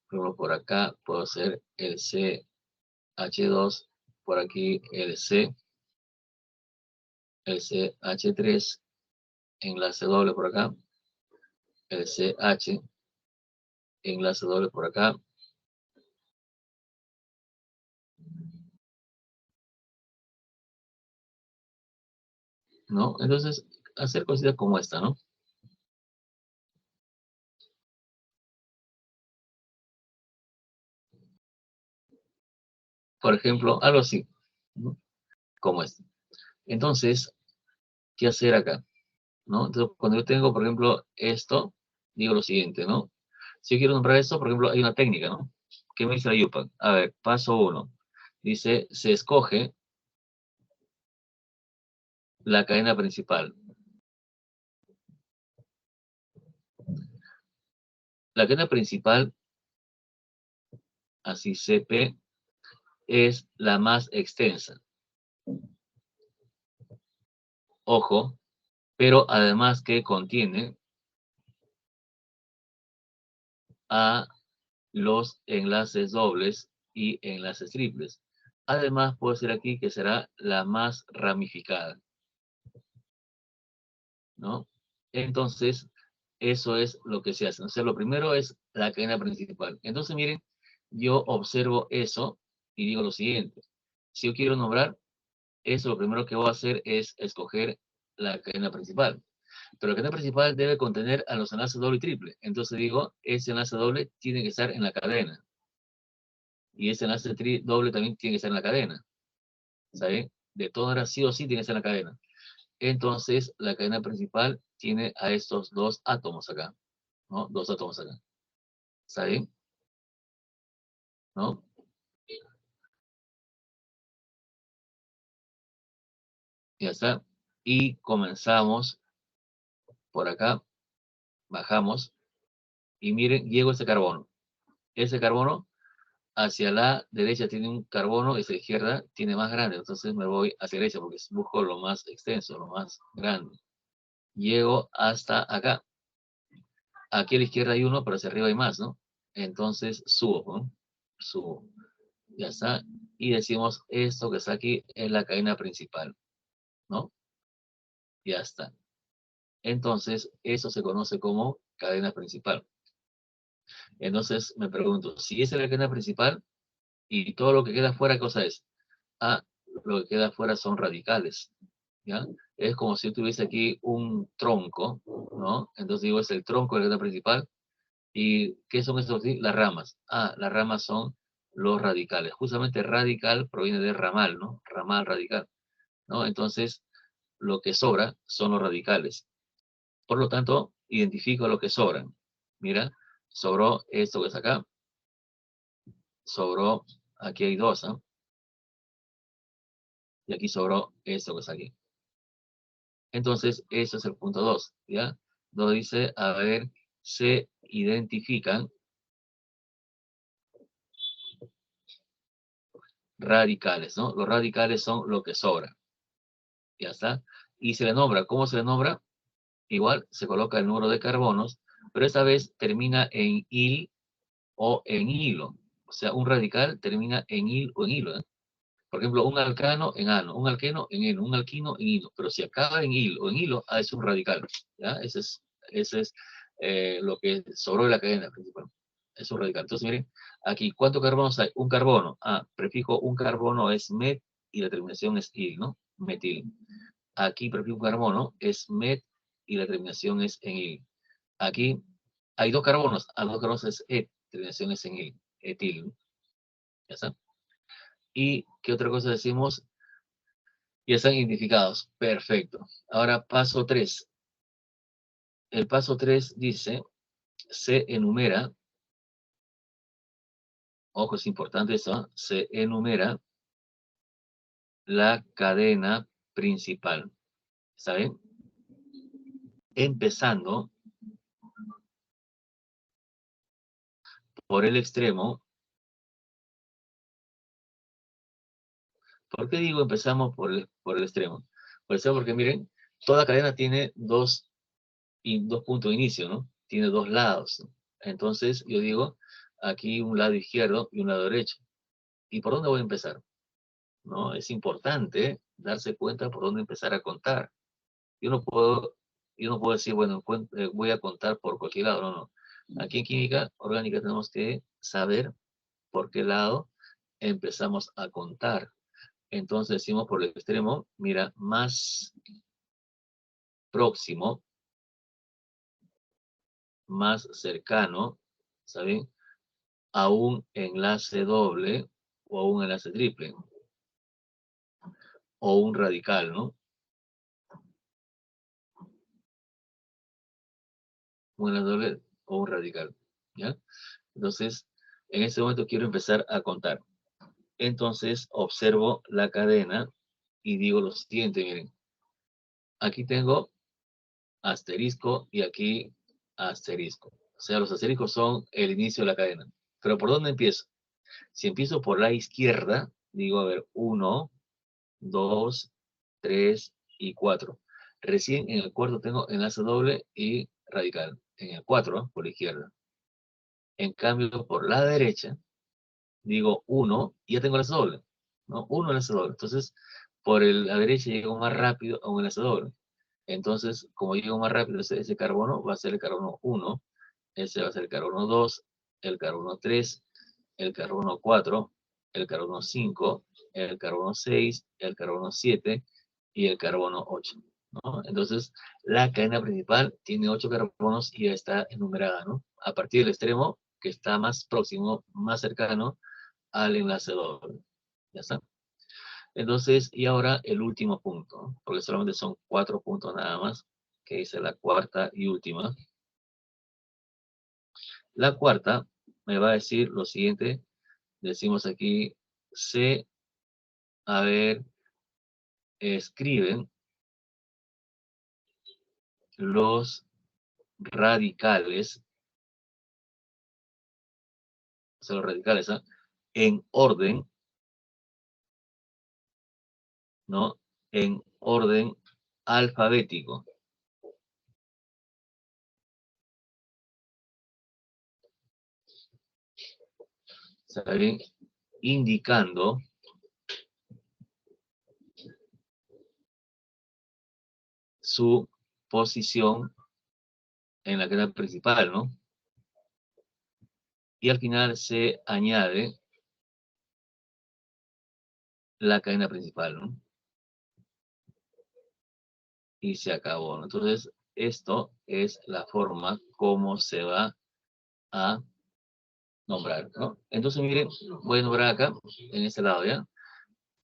Por ejemplo, por acá puedo hacer el CH2. Por aquí el CH3, enlace doble por acá. El CH, enlace doble por acá. ¿No? Entonces, hacer cositas como esta, ¿no? Por ejemplo, algo así, ¿no? Como esto. Entonces, ¿qué hacer acá? ¿No? Entonces, cuando yo tengo, por ejemplo, esto, digo lo siguiente, ¿no? Si yo quiero nombrar esto, por ejemplo, hay una técnica, ¿no? ¿Qué me dice la YUPAC? A ver, paso 1. Dice, se escoge la cadena principal. La cadena principal, así CP, es la más extensa. Ojo, pero además que contiene a los enlaces dobles y enlaces triples. Además, puedo decir aquí que será la más ramificada, ¿no? Entonces, eso es lo que se hace. O sea, lo primero es la cadena principal. Entonces, miren, yo observo eso y digo lo siguiente. Si yo quiero nombrar, eso lo primero que voy a hacer es escoger la cadena principal. Pero la cadena principal debe contener a los enlaces doble y triple. Entonces digo, ese enlace doble tiene que estar en la cadena. Y ese enlace doble también tiene que estar en la cadena. ¿Sabe? De todas maneras, sí o sí tiene que estar en la cadena. Entonces, la cadena principal tiene a estos dos átomos acá, ¿no? Dos átomos acá. ¿Está bien? ¿No? Ya está. Y comenzamos por acá, bajamos, y miren, llego a este carbono. Ese carbono hacia la derecha tiene un carbono, hacia la izquierda tiene más grande. Entonces me voy hacia la derecha porque busco lo más extenso, lo más grande. llego hasta acá. Aquí a la izquierda hay uno, pero hacia arriba hay más, ¿no? Entonces subo, ¿no? Subo. Ya está. Y decimos, esto que está aquí es la cadena principal, ¿no? Ya está. Entonces, eso se conoce como cadena principal. Entonces, me pregunto, si esa es la cadena principal y todo lo que queda afuera, ¿qué cosa es? Ah, lo que queda afuera son radicales, ¿ya? Es como si tuviese aquí un tronco, ¿no? Entonces digo, es el tronco de la cadena principal. ¿Y qué son estos? Las ramas. Ah, las ramas son los radicales. Justamente radical proviene de ramal, ¿no? Ramal radical, ¿no? Entonces, lo que sobra son los radicales. Por lo tanto, identifico lo que sobran. Mira, sobró esto que es acá, sobró, aquí hay dos, ¿no? Y aquí sobró esto que es aquí. Entonces, eso es el punto 2, ¿ya? Donde dice, a ver, se identifican radicales, ¿no? Los radicales son lo que sobra, ya está. Y se le nombra, ¿cómo se le nombra? Igual se coloca el número de carbonos, pero esta vez termina en il o en hilo. O sea, un radical termina en il o en hilo, ¿eh? Por ejemplo, un alcano en ano, un alqueno en eno, un alquino en hilo. Pero si acaba en il o en hilo, es un radical, ¿ya? Ese es lo que sobró de la cadena principal. Es un radical. Entonces, miren, aquí, ¿cuántos carbonos hay? Un carbono. Prefijo un carbono es met y la terminación es il, ¿no? Metil. Aquí prefijo un carbono es met y la terminación es en il. Aquí hay dos carbonos. A dos carbonos es et, terminación es en il, etil, ¿no? ¿Ya está? ¿Y qué otra cosa decimos? Ya están identificados. Perfecto. Ahora paso 3. El paso 3 dice, se enumera, ojo, es importante eso, ¿eh? Se enumera la cadena principal. ¿Está bien? Empezando por el extremo. ¿Por qué digo empezamos por el extremo? Pues porque miren, toda cadena tiene dos puntos de inicio, ¿no? Tiene dos lados, ¿no? Entonces yo digo, aquí un lado izquierdo y un lado derecho. ¿Y por dónde voy a empezar? ¿No? Es importante darse cuenta por dónde empezar a contar. Yo no puedo, yo no puedo decir, bueno, voy a contar por cualquier lado, no, no. Aquí en química orgánica tenemos que saber por qué lado empezamos a contar. Entonces decimos por el extremo, mira, más próximo, más cercano, ¿saben? A un enlace doble o a un enlace triple o un radical, ¿no? Un enlace doble o un radical, ¿ya? Entonces, en este momento quiero empezar a contar. Entonces, observo la cadena y digo lo siguiente, miren, aquí tengo asterisco y aquí asterisco. O sea, los asteriscos son el inicio de la cadena. Pero ¿por dónde empiezo? Si empiezo por la izquierda, digo, a ver, 1, 2, 3 y 4. Recién en el cuarto tengo enlace doble y radical. En el 4, por la izquierda. En cambio, por la derecha, digo 1 y ya tengo enlace doble, ¿no? 1 enlace doble. Entonces, la derecha llego más rápido a un enlace doble. Entonces, como llego más rápido, ese carbono va a ser el carbono 1, ese va a ser el carbono 2, el carbono 3, el carbono 4, el carbono 5, el carbono 6, el carbono 7 y el carbono 8, ¿no? Entonces, la cadena principal tiene 8 carbonos y ya está enumerada, ¿no? A partir del extremo que está más próximo, más cercano al enlace doble. ¿Ya está? Entonces, y ahora el último punto, ¿no? Porque solamente son 4 puntos nada más, que dice la cuarta y última. La cuarta me va a decir lo siguiente, decimos aquí, se, a ver, escriben los radicales, o sea, los radicales, ¿ah? En orden, ¿no? En orden alfabético. ¿está bien? Indicando su posición en la cadena principal, ¿no? Y al final se añade la cadena principal, ¿no? Y se acabó, ¿no? Entonces, esto es la forma como se va a nombrar, ¿no? Entonces, miren, voy a nombrar acá, en este lado, ¿ya?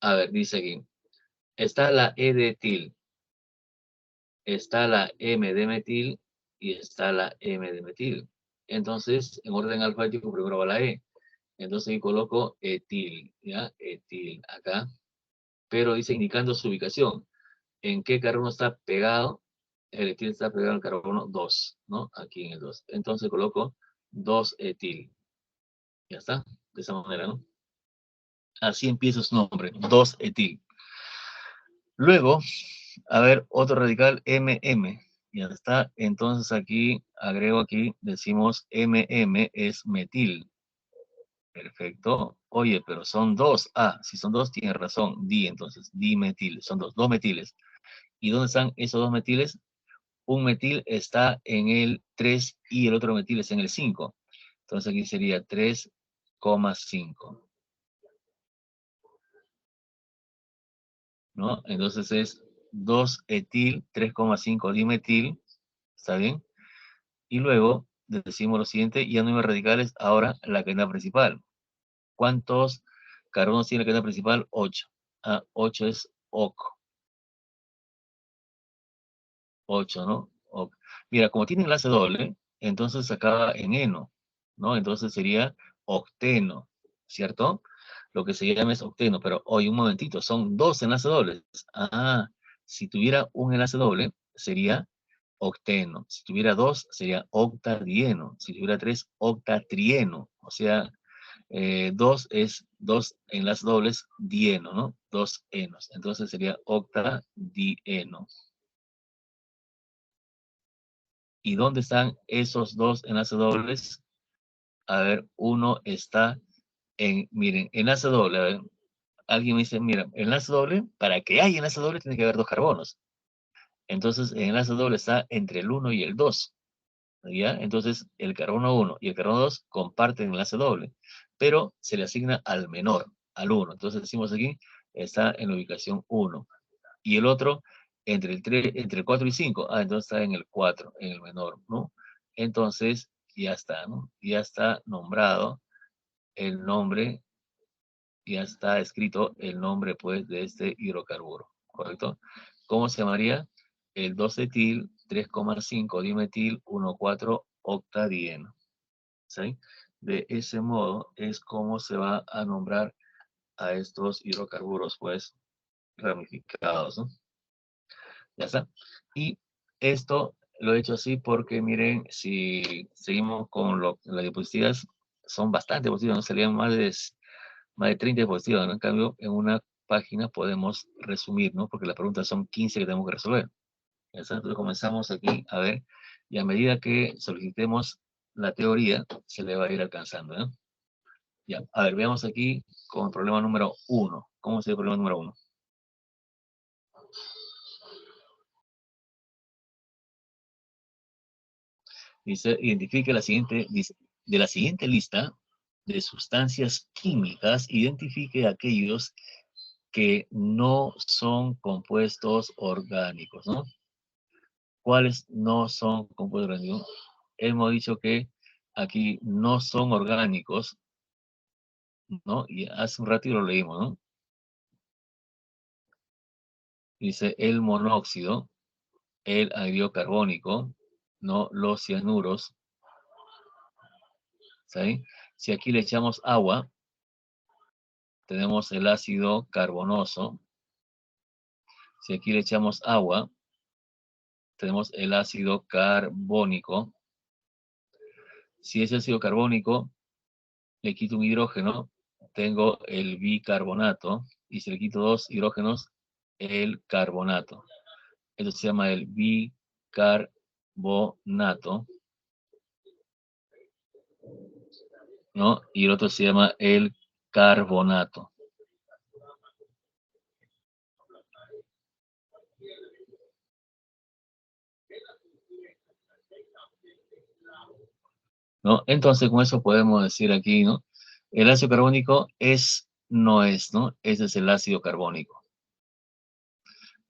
A ver, dice aquí, está la E de etil, está la M de metil y está la M de metil. Entonces, en orden alfabético, primero va la E. Entonces, aquí coloco etil, ¿ya? Etil, acá. Pero dice indicando su ubicación. ¿En qué carbono está pegado? El etil está pegado al carbono 2, ¿no? Aquí en el 2. Entonces coloco 2-etil. Ya está, de esa manera, ¿no? Así empieza su nombre, 2-etil. Luego, a ver, otro radical, MM. Ya está, entonces aquí, agrego aquí, decimos MM es metil. Perfecto. Oye, pero son dos. Ah, si son dos, tienes razón. Entonces, dimetil. Son dos metiles. ¿Y dónde están esos dos metiles? Un metil está en el 3 y el otro metil está en el 5. Entonces aquí sería 3,5. ¿No? Entonces es 2-etil, 3,5 dimetil. ¿Está bien? Y luego decimos lo siguiente, ya no hay más radicales, ahora la cadena principal. ¿Cuántos carbonos tiene la cadena principal? 8. Ah, 8 es OC. 8, ¿no? OC. Mira, como tiene enlace doble, entonces acaba en eno, ¿no? Entonces sería octeno, ¿cierto? Lo que se llama es octeno, pero hoy un momentito, son dos enlaces dobles. Ah, si tuviera un enlace doble, sería octeno. Si tuviera dos, sería octadieno. Si tuviera tres, octatrieno. O sea, dos es dos enlaces dobles, dieno, ¿no? Dos enos. Entonces sería octadieno. ¿Y dónde están esos dos enlaces dobles? A ver, uno está miren, enlace doble. A ver, alguien me dice, mira, enlace doble, para que haya enlace doble tiene que haber dos carbonos. Entonces, el enlace doble está entre el 1 y el 2. ¿Ya? Entonces, el carbono 1 y el carbono 2 comparten enlace doble, pero se le asigna al menor, al 1. Entonces, decimos aquí, está en la ubicación 1. Y el otro entre el 3, entre el 4 y 5. Ah, entonces está en el 4, en el menor, ¿no? Entonces, ya está, ¿no? Ya está nombrado el nombre, ya está escrito el nombre, pues, de este hidrocarburo, ¿correcto? ¿Cómo se llamaría? El 2-etil, 3,5 dimetil, 1,4 octadieno, ¿sí? De ese modo es como se va a nombrar a estos hidrocarburos, pues, ramificados, ¿no? Ya está. Y esto lo he hecho así porque, miren, si seguimos con las diapositivas, son bastante diapositivas, ¿no? Serían más de 30 diapositivas, ¿no? En cambio, en una página podemos resumir, ¿no? Porque las preguntas son 15 que tenemos que resolver. Ya está. Entonces comenzamos aquí a ver, y a medida que solicitemos la teoría, se le va a ir alcanzando, ¿no? Ya, a ver, veamos aquí con el problema número 1. ¿Cómo sería el problema número 1? Dice, identifique la siguiente, dice, de la siguiente lista de sustancias químicas, identifique aquellos que no son compuestos orgánicos, ¿no? ¿Cuáles no son compuestos orgánicos? Hemos dicho que aquí no son orgánicos, ¿no? Y hace un ratito lo leímos, ¿no? Dice el monóxido, el anhídrido carbónico, ¿no? Los cianuros, ¿sí? Si aquí le echamos agua, tenemos el ácido carbonoso. Si aquí le echamos agua, tenemos el ácido carbónico. Si ese ácido carbónico le quito un hidrógeno, tengo el bicarbonato. Y si le quito dos hidrógenos, el carbonato. Esto se llama el bicarbonato. ¿no? Y el otro se llama el carbonato, ¿no? Entonces, con eso podemos decir aquí, ¿no? El ácido carbónico no es, ¿no? Ese es el ácido carbónico.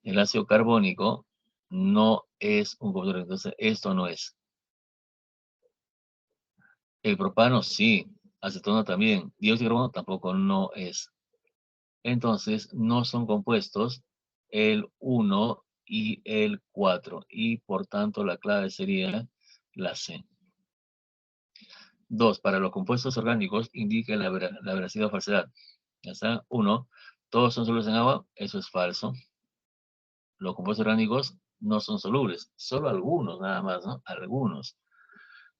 El ácido carbónico no es un compuesto, entonces esto no es. El propano sí, acetona también, dióxido de carbono tampoco no es. Entonces, no son compuestos el 1 y el 4, y por tanto la clave sería la C. 2. Para los compuestos orgánicos, indique la veracidad o falsedad. Ya está. 1. Todos son solubles en agua, eso es falso. Los compuestos orgánicos no son solubles, solo algunos nada más, ¿no? Algunos,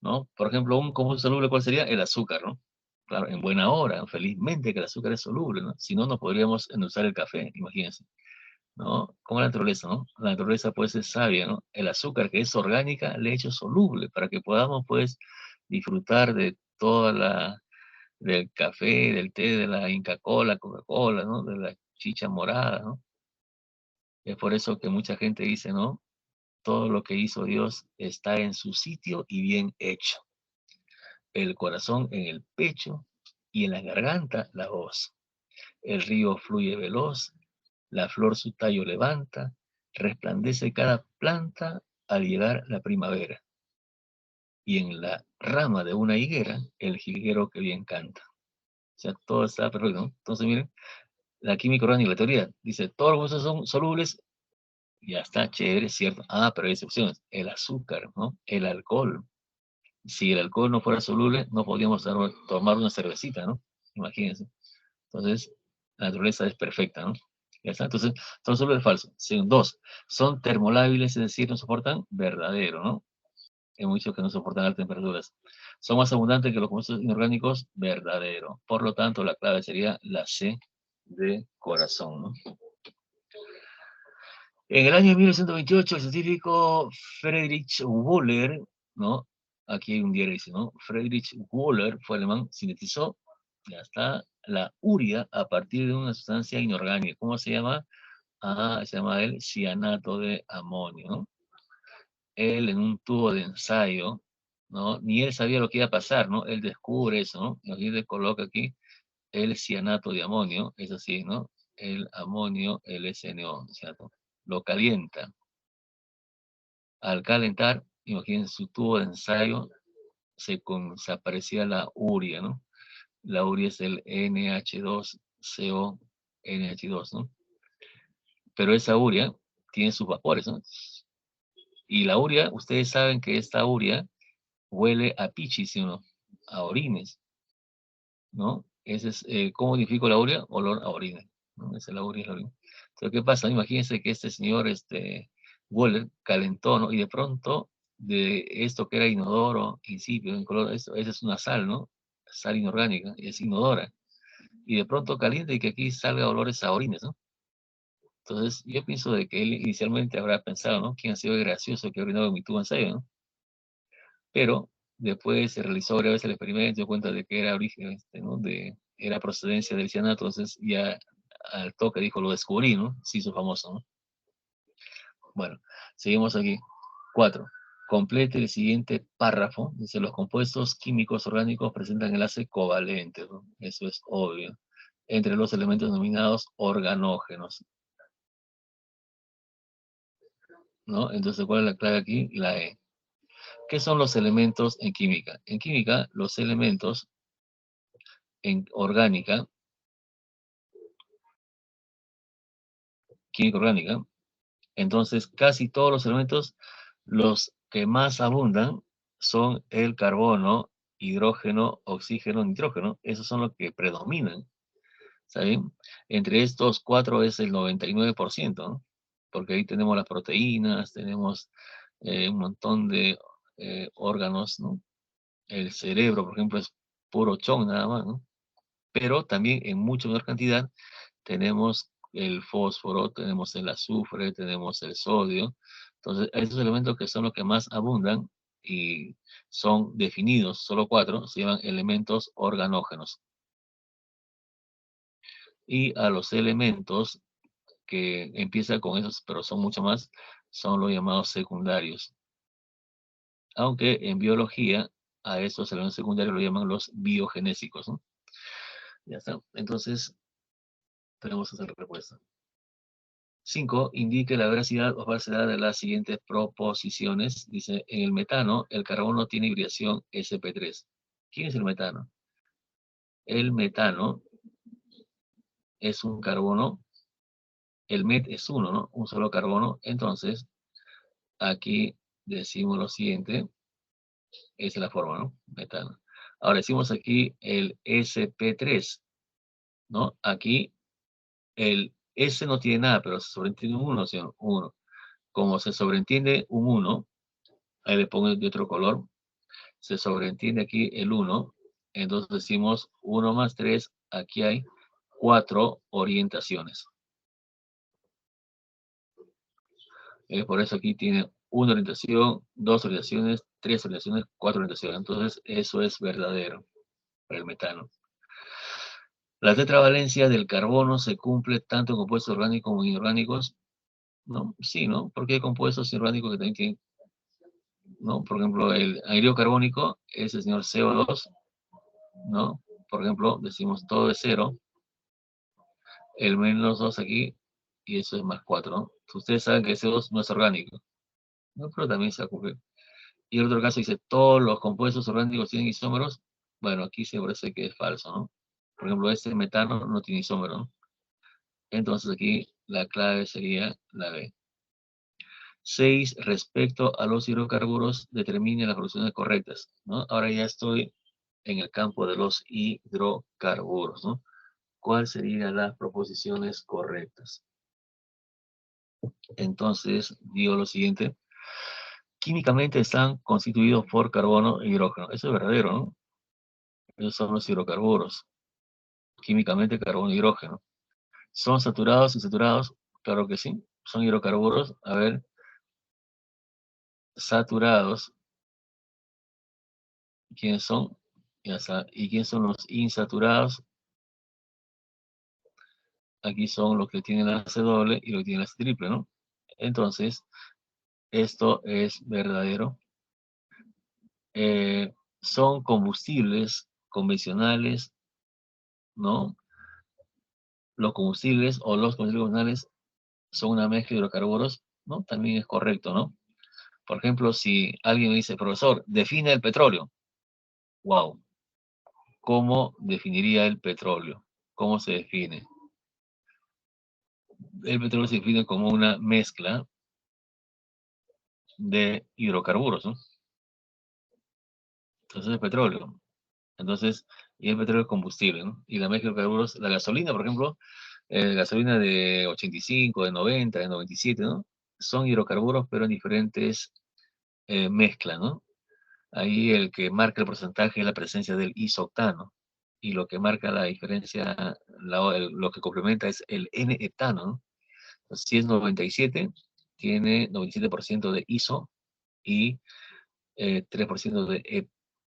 ¿no? Por ejemplo, un compuesto soluble, ¿cuál sería? El azúcar, ¿no? Claro, en buena hora, felizmente que el azúcar es soluble, ¿no? Si no, no podríamos endulzar el café, imagínense, ¿no? Como la naturaleza, ¿no? La naturaleza, pues, es sabia, ¿no? El azúcar, que es orgánica, le he hecho soluble para que podamos, pues, disfrutar de toda del café, del té, de la Inca Cola, Coca-Cola, ¿no? De la chicha morada, ¿no? Es por eso que mucha gente dice, ¿no? Todo lo que hizo Dios está en su sitio y bien hecho. El corazón en el pecho y en la garganta la voz. El río fluye veloz, la flor su tallo levanta, resplandece cada planta al llegar la primavera. Y en la rama de una higuera, el jilguero que bien canta. O sea, todo está perfecto, ¿no? Entonces, miren, la química orgánica, la teoría, dice, todos los compuestos son solubles, ya está, chévere, cierto. Ah, pero hay excepciones. El azúcar, ¿no? El alcohol. Si el alcohol no fuera soluble, no podríamos tomar una cervecita, ¿no? Imagínense. Entonces, la naturaleza es perfecta, ¿no? Ya está. Entonces, son solubles falsos. Dos, son termolábiles, es decir, no soportan verdadero, ¿no? Hay muchos que no soportan altas temperaturas. Son más abundantes que los compuestos inorgánicos, verdadero. Por lo tanto, la clave sería la C de corazón, ¿no? En el año 1928, el científico Friedrich Wöhler, ¿no? Aquí hay un diario dice, ¿no? Friedrich Wöhler fue alemán, sintetizó, ya está, la urea a partir de una sustancia inorgánica. ¿Cómo se llama? Ah, se llama el cianato de amonio, ¿no? Él en un tubo de ensayo, ¿no? Ni él sabía lo que iba a pasar, ¿no? Él descubre eso, ¿no? Y aquí le coloca aquí el cianato de amonio, es así, ¿no? El amonio, el SNO, cianato. Lo calienta. Al calentar, imagínense su tubo de ensayo, se aparecía la urea, ¿no? La urea es el NH2CO, NH2, ¿no? Pero esa urea tiene sus vapores, ¿no? Y la urea, ustedes saben que esta urea huele a pichis, ¿sí o no? A orines, ¿no? Ese es, ¿cómo identifico la urea? Olor a orina, ¿no? Esa es la urea, es la orina. Entonces, ¿qué pasa? Imagínense que este señor, Waller, calentó, ¿no? Y de pronto, de esto que era inodoro, insípido, incoloro, esa es una sal, ¿no? Sal inorgánica, es inodora. Y de pronto calienta y que aquí salga olores a orines, ¿no? Entonces, yo pienso de que él inicialmente habrá pensado, ¿no? ¿Quién ha sido gracioso que ha orinado en mi tubo de ensayo, ¿no? Pero después se realizó varias veces el experimento, dio cuenta de que era origen, ¿no? Era procedencia del cianato, entonces ya al toque dijo, lo descubrí, ¿no? Se hizo famoso, ¿no? Bueno, seguimos aquí. 4. Complete el siguiente párrafo. Dice, los compuestos químicos orgánicos presentan enlace covalente, ¿no? Eso es obvio. Entre los elementos denominados organógenos, ¿no? Entonces, ¿cuál es la clave aquí? La E. ¿Qué son los elementos en química? En química, los elementos en orgánica, química orgánica, entonces casi todos los elementos, los que más abundan son el carbono, hidrógeno, oxígeno, nitrógeno. Esos son los que predominan, ¿saben? Entre estos cuatro es el 99%, ¿no? Porque ahí tenemos las proteínas, tenemos un montón de órganos, ¿no? El cerebro, por ejemplo, es puro chon nada más, ¿no? Pero también en mucha menor cantidad tenemos el fósforo, tenemos el azufre, tenemos el sodio. Entonces, esos elementos que son los que más abundan y son definidos, solo 4, se llaman elementos organógenos. Y a los elementos que empiezan con esos, pero son mucho más, son los llamados secundarios. Aunque en biología a esos elementos secundarios lo llaman los biogenésicos, ¿no? Ya está. Entonces, tenemos esa respuesta. 5. Indique la veracidad o falsedad de las siguientes proposiciones. Dice, en el metano, el carbono tiene hibridación sp3. ¿Quién es el metano? El metano es un carbono, el met es uno, ¿no? Un solo carbono. Entonces, aquí decimos lo siguiente, esa es la forma, ¿no? Metano. Ahora decimos aquí el sp3, ¿no? Aquí el S no tiene nada, pero se sobreentiende un 1, ¿sí? 1. Como se sobreentiende un 1, ahí le pongo de otro color, se sobreentiende aquí el 1, entonces decimos 1 más 3, aquí hay 4 orientaciones. Por eso aquí tiene una orientación, 2 orientaciones, 3 orientaciones, 4 orientaciones. Entonces eso es verdadero para el metano. La tetravalencia del carbono se cumple tanto en compuestos orgánicos como inorgánicos. ¿No? Sí, ¿no? Porque hay compuestos inorgánicos que también tienen, ¿no? Por ejemplo, el anhídrido carbónico es el señor CO2, ¿no? Por ejemplo, decimos todo es 0, el menos 2 aquí, y eso es más 4, ¿no? Ustedes saben que el CO2 no es orgánico, ¿no? Pero también se va a cumplir. Y el otro caso dice, todos los compuestos orgánicos tienen isómeros. Bueno, aquí se parece que es falso, ¿no? Por ejemplo, este metano no tiene isómero, ¿no? Entonces aquí la clave sería la B. 6. Respecto a los hidrocarburos, determine las soluciones correctas, ¿no? Ahora ya estoy en el campo de los hidrocarburos, ¿no? ¿Cuáles serían las proposiciones correctas? Entonces, digo lo siguiente. Químicamente están constituidos por carbono e hidrógeno. Eso es verdadero, ¿no? Esos son los hidrocarburos. Químicamente, carbono e hidrógeno. ¿Son saturados y insaturados? Claro que sí. Son hidrocarburos. A ver, saturados. ¿Quiénes son? Ya está. ¿Y quiénes son los insaturados? Aquí son los que tienen la C doble y los que tienen la C triple, ¿no? Entonces, esto es verdadero. Son combustibles convencionales, ¿no? Los combustibles o los combustibles convencionales son una mezcla de hidrocarburos, ¿no? También es correcto, ¿no? Por ejemplo, si alguien me dice, profesor, define el petróleo. Wow. ¿Cómo definiría el petróleo? ¿Cómo se define? El petróleo se define como una mezcla de hidrocarburos, ¿no? Entonces, el petróleo. Entonces, y el petróleo es combustible, ¿no? Y la mezcla de hidrocarburos, la gasolina, por ejemplo, gasolina de 85, de 90, de 97, ¿no? Son hidrocarburos, pero en diferentes mezclas, ¿no? Ahí el que marca el porcentaje es la presencia del isoctano. Y lo que marca la diferencia, lo que complementa es el N-etano, ¿no? Entonces, si es 97, tiene 97% de iso y 3%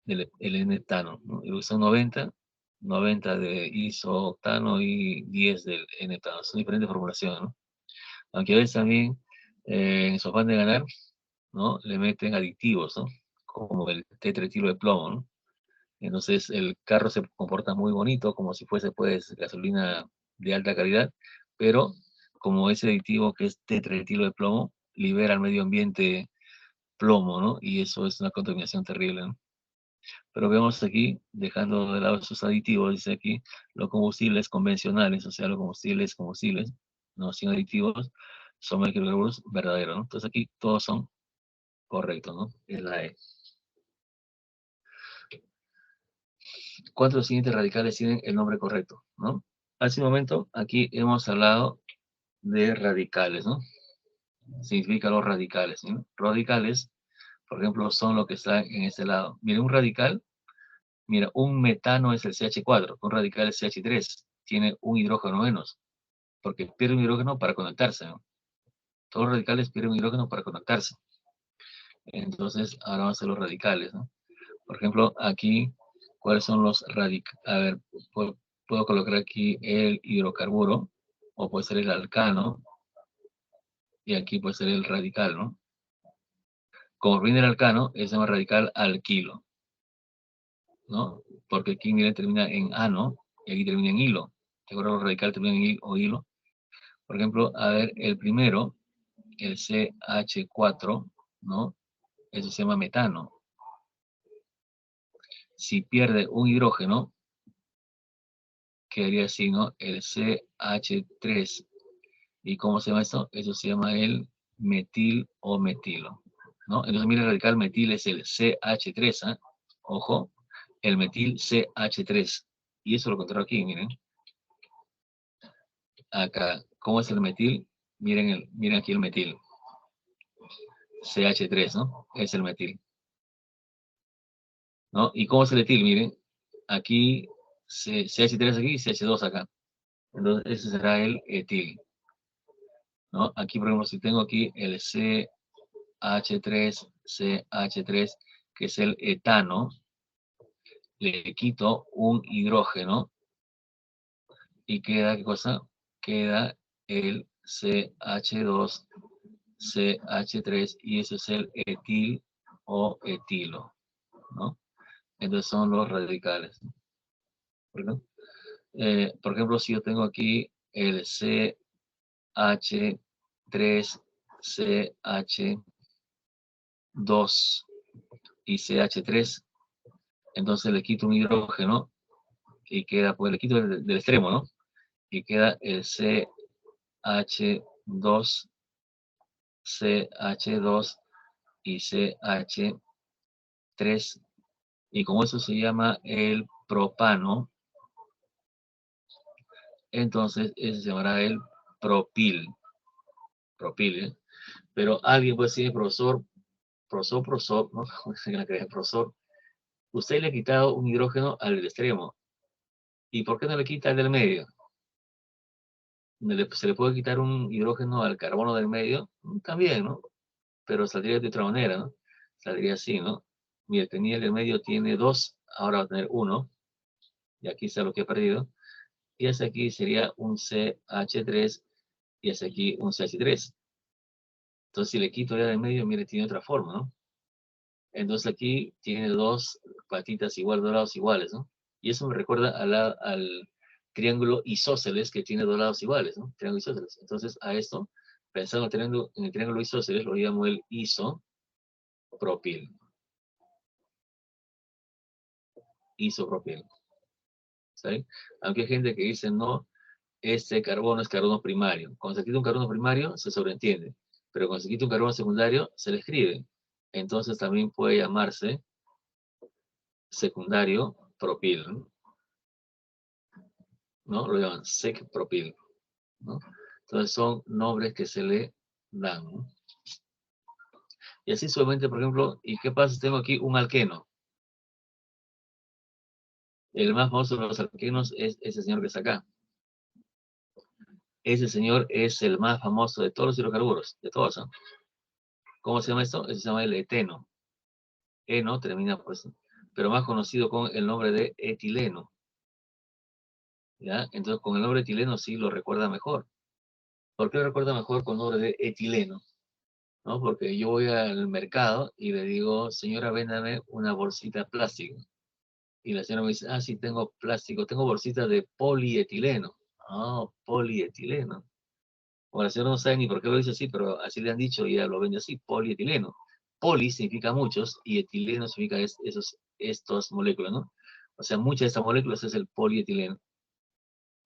del N-etano, ¿no? Y son 90 de isoctano y 10 del N-etano. Son diferentes formulaciones, ¿no? Aunque a veces también en su afán de ganar, ¿no? Le meten aditivos, ¿no? Como el tetretilo de plomo, ¿no? Entonces el carro se comporta muy bonito, como si fuese pues gasolina de alta calidad, pero como ese aditivo que es tetretilo de plomo, libera al medio ambiente plomo, ¿no? Y eso es una contaminación terrible, ¿no? Pero vemos aquí, dejando de lado esos aditivos, dice aquí, los combustibles convencionales, o sea, los combustibles, no sin aditivos, son microhidrocarburos verdaderos, ¿no? Entonces aquí todos son correctos, ¿no? Es la E. ¿Cuántos de los siguientes radicales tienen el nombre correcto, ¿no? Hace un momento, aquí hemos hablado de radicales, ¿no? Significa los radicales, ¿no? Radicales, por ejemplo, son lo que está en este lado. Mira, un radical, mira, un metano es el CH4, un radical es CH3, tiene un hidrógeno menos, porque pierde un hidrógeno para conectarse, ¿no? Todos los radicales pierden un hidrógeno para conectarse. Entonces, ahora vamos a hacer los radicales, ¿no? Por ejemplo, aquí, ¿cuáles son los radicales? A ver, puedo colocar aquí el hidrocarburo, o puede ser el alcano, y aquí puede ser el radical, ¿no? Como viene el alcano, es llama radical alquilo, ¿no? Porque aquí, mira, termina en ano, y aquí termina en hilo. ¿De acuerdo? Los radicales terminan en hilo. Por ejemplo, a ver, el primero, el CH4, ¿no? Eso se llama metano. Si pierde un hidrógeno, quedaría así, ¿no? El CH3. ¿Y cómo se llama esto? Eso se llama el metil o metilo, ¿no? Entonces, mira, el radical metil es el CH3, ¿eh? Ojo, el metil CH3. Y eso lo encontré aquí, miren. Acá, ¿cómo es el metil? Miren aquí el metil. CH3, ¿no? Es el metil, ¿no? ¿Y cómo es el etil? Miren, aquí CH3 aquí y CH2 acá. Entonces, ese será el etil, ¿no? Aquí, por ejemplo, si tengo aquí el CH3, que es el etano, le quito un hidrógeno y queda, ¿qué cosa? Queda el CH2, CH3 y ese es el etil o etilo, ¿no? Entonces son los radicales, ¿no? Por ejemplo, si yo tengo aquí el CH3, CH2 y CH3, entonces le quito un hidrógeno y queda, pues le quito del extremo, ¿no? Y queda el CH2, CH2 y CH3, y como eso se llama el propano, entonces ese se llamará el propil, ¿eh? Pero alguien puede decir, profesor, ¿no? Profesor, usted le ha quitado un hidrógeno al del extremo, ¿y por qué no le quita el del medio? ¿Se le puede quitar un hidrógeno al carbono del medio? También, ¿no? Pero saldría de otra manera, ¿no? Saldría así, ¿no? Mira, tenía el del medio, tiene 2, ahora va a tener 1, y aquí está lo que he perdido, y hacia aquí sería un CH3, y hacia aquí un CH3. Entonces, si le quito ya del medio, mire, tiene otra forma, ¿no? Entonces aquí tiene 2 patitas igual, 2 lados iguales, ¿no? Y eso me recuerda al triángulo isósceles que tiene 2 lados iguales, ¿no? Triángulo isósceles. Entonces a esto, pensando en el triángulo isósceles, lo llamo el isopropil. Isopropil. ¿Sabes? Aunque hay gente que dice, no, este carbono es carbono primario. Cuando se quita un carbono primario, se sobreentiende. Pero cuando se quita un carbono secundario, se le escribe. Entonces también puede llamarse secundario propil, ¿no? Lo llaman sec-propil, ¿no? Entonces son nombres que se le dan, ¿no? Y así solamente, por ejemplo, ¿y qué pasa si tengo aquí un alqueno? El más famoso de los alquenos es ese señor que está acá. Ese señor es el más famoso de todos los hidrocarburos, de todos, ¿no? ¿Cómo se llama esto? Ese se llama el eteno. Eno termina, pues, pero más conocido con el nombre de etileno, ¿ya? Entonces, con el nombre etileno sí lo recuerda mejor. ¿Por qué lo recuerda mejor con el nombre de etileno? ¿No? Porque yo voy al mercado y le digo, señora, véndame una bolsita de plástico. Y la señora me dice, ah, sí, tengo plástico, tengo bolsitas de polietileno. Ah, polietileno. O la señora no sabe ni por qué lo dice así, pero así le han dicho y ella lo vende así, polietileno. Poli significa muchos y etileno significa estas moléculas, ¿no? O sea, muchas de estas moléculas es el polietileno,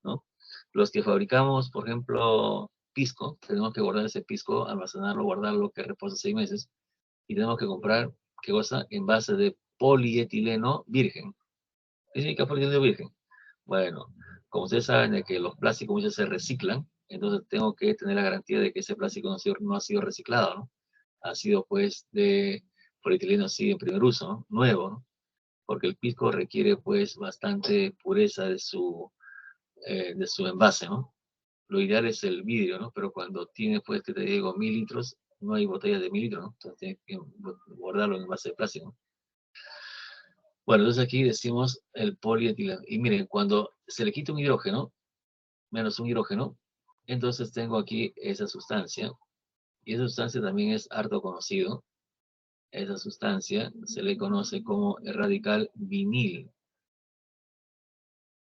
¿no? Los que fabricamos, por ejemplo, pisco, tenemos que guardar ese pisco, almacenarlo, guardarlo, que reposa 6 meses, y tenemos que comprar, ¿qué cosa? En base de polietileno virgen. ¿Qué significa polietileno virgen? Bueno, como ustedes saben de que los plásticos muchas veces se reciclan, entonces tengo que tener la garantía de que ese plástico no ha sido reciclado, ¿no? Ha sido pues de polietileno así en primer uso, ¿no? Nuevo, ¿no? Porque el pisco requiere pues bastante pureza de su envase, ¿no? Lo ideal es el vidrio, ¿no? Pero cuando tiene pues, que te digo, 1000 litros, no hay botellas de 1000 litros, ¿no? Entonces tiene que guardarlo en envase de plástico. Bueno, entonces aquí decimos el polietileno. Y miren, cuando se le quita un hidrógeno, menos un hidrógeno, entonces tengo aquí esa sustancia. Y esa sustancia también es harto conocido. Esa sustancia se le conoce como el radical vinil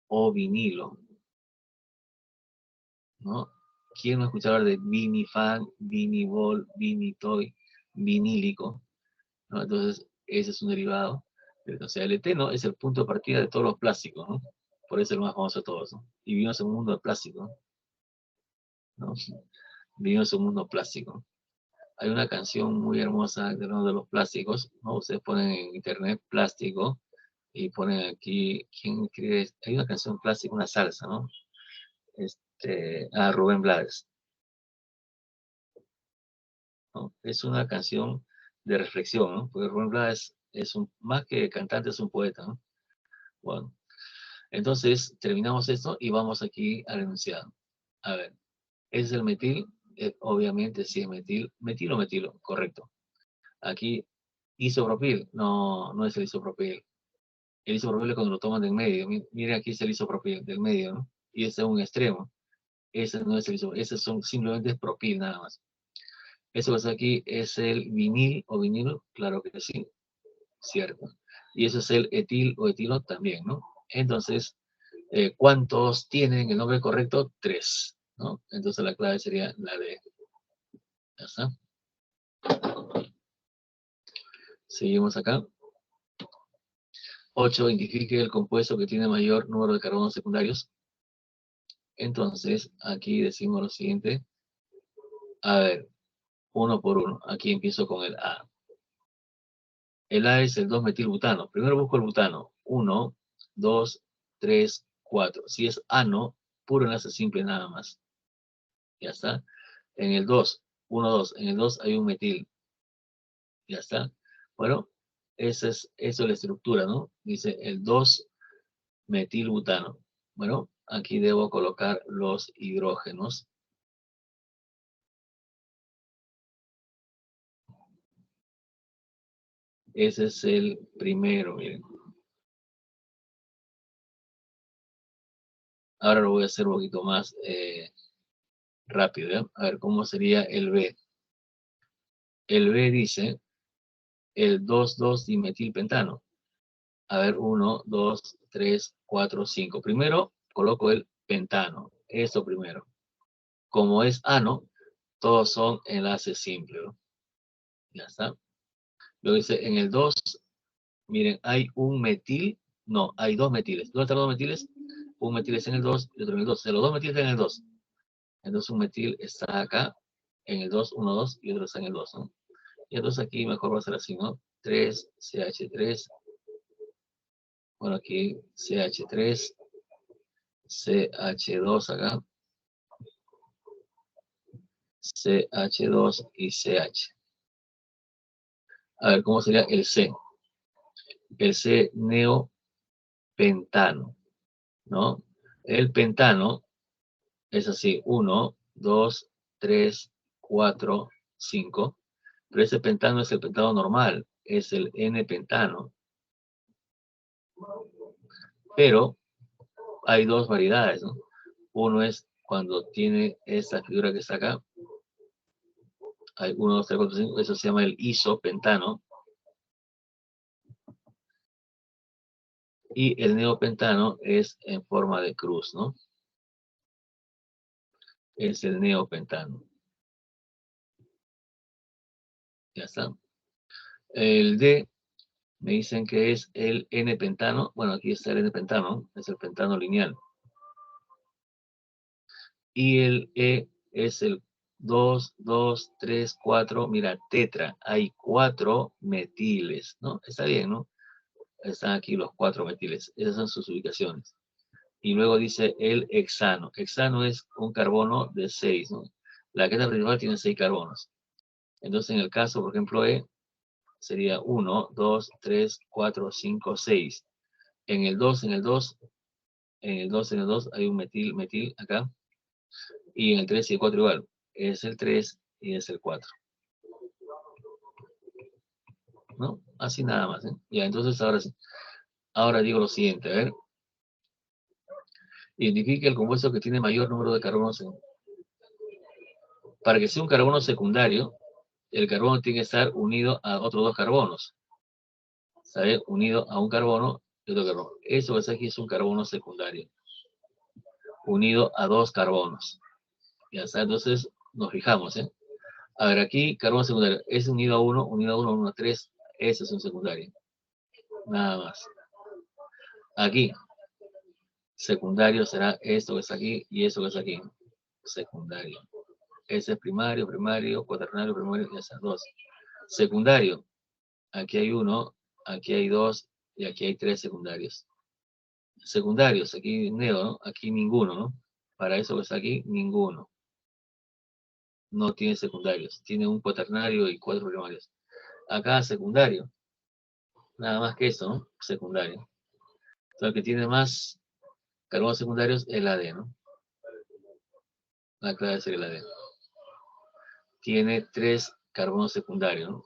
o vinilo, ¿no? ¿Quién no escucha hablar de vinifan, vinibol, vinitoy, vinílico? ¿No? Entonces, ese es un derivado. O sea, el eteno es el punto de partida de todos los plásticos, ¿no? Por eso es el más famoso de todos, ¿no? Y vivimos en un mundo de plástico, ¿no? Vivimos en un mundo plástico. Hay una canción muy hermosa de uno de los plásticos, ¿no? Ustedes ponen en internet plástico y ponen aquí, ¿quién escribe? Hay una canción clásica, una salsa, ¿no? Rubén Blades, ¿no? Es una canción de reflexión, ¿no? Porque Rubén Blades es más que cantante, es un poeta, ¿no? Bueno, entonces terminamos esto y vamos aquí al enunciado. A ver, ¿es el metil? Obviamente sí es metil. ¿Metil o metilo? Correcto. Aquí, isopropil. No, no es el isopropil. El isopropil es cuando lo toman del medio. Miren, aquí es el isopropil del medio, ¿no? Y este es un extremo. Ese no es el isopropil. Ese son simplemente propil nada más. Eso que está aquí es el vinil o vinilo. Claro que sí. Cierto. Y eso es el etil o etilo también, ¿no? Entonces, ¿cuántos tienen el nombre correcto? 3, ¿no? Entonces la clave sería la D. ¿Ya está? Seguimos acá. 8. Identifique el compuesto que tiene mayor número de carbonos secundarios. Entonces, aquí decimos lo siguiente. A ver, uno por uno. Aquí empiezo con el A. El A es el 2-metilbutano. Primero busco el butano. 1, 2, 3, 4. Si es ano, puro enlace simple nada más. Ya está. En el 2, 1, 2. En el 2 hay un metil. Ya está. Bueno, eso es la estructura, ¿no? Dice el 2-metilbutano. Bueno, aquí debo colocar los hidrógenos. Ese es el primero, miren. Ahora lo voy a hacer un poquito más rápido, ¿ya? A ver, ¿cómo sería el B? El B dice el 2,2-dimetilpentano. A ver, 1, 2, 3, 4, 5. Primero coloco el pentano. Esto primero. Como es ano, todos son enlaces simples, ¿no? Ya está. Luego dice, en el 2, miren, hay un metil, no, hay 2 metiles. ¿Dónde están los 2 metiles? Un metil está en el 2 y otro en el 2. O sea, los 2 metiles están en el 2. Entonces un metil está acá, en el 2, 1, 2, y otro está en el 2, ¿no? Y entonces aquí mejor va a ser así, ¿no? 3, CH3. Bueno, aquí CH3, CH2 acá, CH2 y CH. A ver, ¿cómo sería el C? El C neopentano, ¿no? El pentano es así, 1, 2, 3, 4, 5. Pero ese pentano es el pentano normal, es el N-pentano. Pero hay dos variedades, ¿no? Uno es cuando tiene esta figura que está acá. Hay 1, 2, 3, 4, 5. Eso se llama el isopentano. Y el neopentano es en forma de cruz, ¿no? Es el neopentano. Ya está. El D me dicen que es el N-pentano. Bueno, aquí está el N-pentano, es el pentano lineal. Y el E es el 2, 2, 3, 4. Mira, tetra. Hay 4 metiles, ¿no? Está bien, ¿no? Están aquí los 4 metiles. Esas son sus ubicaciones. Y luego dice el hexano. Hexano es un carbono de 6, ¿no? La cadena principal tiene 6 carbonos. Entonces, en el caso, por ejemplo, E, sería 1, 2, 3, 4, 5, 6. En el 2, en el 2, en el 2, en el 2 hay un metil acá. Y en el 3 y el 4 igual. Es el 3 y es el 4. ¿no? Así nada más, ¿eh? Ya, entonces ahora sí. Ahora digo lo siguiente, a ver. Identifique el compuesto que tiene mayor número de carbonos. Para que sea un carbono secundario, el carbono tiene que estar unido a otros dos carbonos. ¿Sabe? Unido a un carbono y otro carbono. Eso que está aquí es un carbono secundario. Unido a dos carbonos. Ya está, entonces nos fijamos, ¿eh? A ver, aquí carbono secundario. Es unido a uno, unido a tres. Ese es un secundario. Nada más. Aquí, secundario será esto que está aquí y esto que está aquí. Secundario. Ese es primario, primario, cuaternario, primario, ya está, dos. Secundario. Aquí hay uno, aquí hay dos y aquí hay tres secundarios. Secundarios, aquí neo, ¿no? Aquí ninguno, ¿no? Para eso que está aquí, ninguno. No tiene secundarios. Tiene un cuaternario y cuatro primarios. Acá secundario. Nada más que eso, ¿no? Secundario. Entonces, el que tiene más carbonos secundarios es el AD, ¿no? La clave es el AD. Tiene tres carbonos secundarios, ¿no?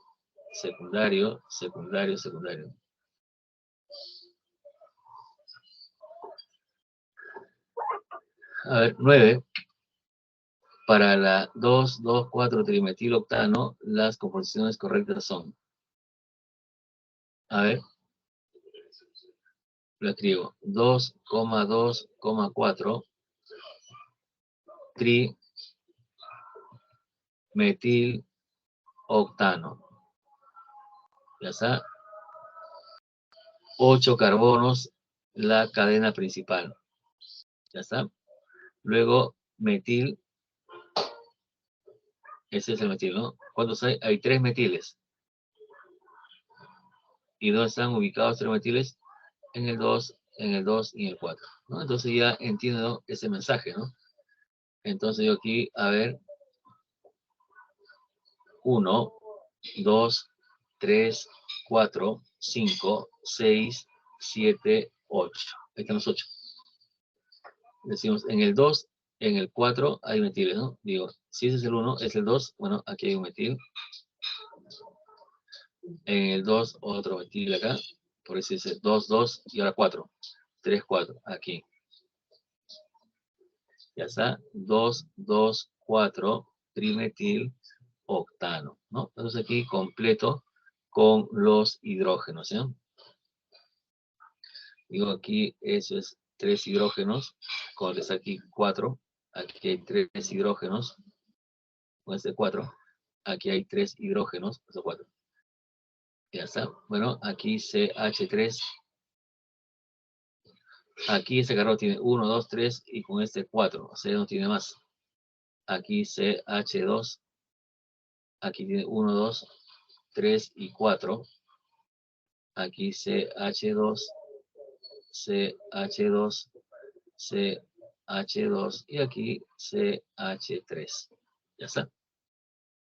Secundario, secundario, secundario. A ver, 9. Para la 2,2,4 trimetiloctano, las composiciones correctas son. A ver, lo escribo. 2,2,4 trimetiloctano. Ya está. 8 carbonos, la cadena principal. Ya está. Luego, metil. Ese es el metil, ¿no? ¿Cuántos hay? Hay 3 metiles. ¿Y dónde están ubicados 3 metiles? En el 2, en el 2 y en el 4, ¿no? Entonces ya entiendo ese mensaje, ¿no? Entonces yo aquí, a ver, 1, 2, 3, 4, 5, 6, 7, 8. Ahí están los 8. Decimos, en el 2, en el 4 hay metiles, ¿no? Digo, si ese es el 1, es el 2, bueno, aquí hay un metil. En el 2, otro metil acá. Por eso dice 2, 2 y ahora 4. 3, 4, aquí. Ya está, 2, 2, 4, trimetil octano, ¿no? Entonces aquí completo con los hidrógenos, ¿eh? Digo aquí, eso es 3 hidrógenos, con este aquí 4, aquí hay 3 hidrógenos, con este 4, aquí hay 3 hidrógenos, eso 4. Ya está, bueno, aquí CH3, aquí este carro tiene 1, 2, 3 y con este 4, o sea, no tiene más. Aquí CH2, aquí tiene 1, 2, 3 y 4. Aquí CH2, CH2, CH2 y aquí CH3. Ya está.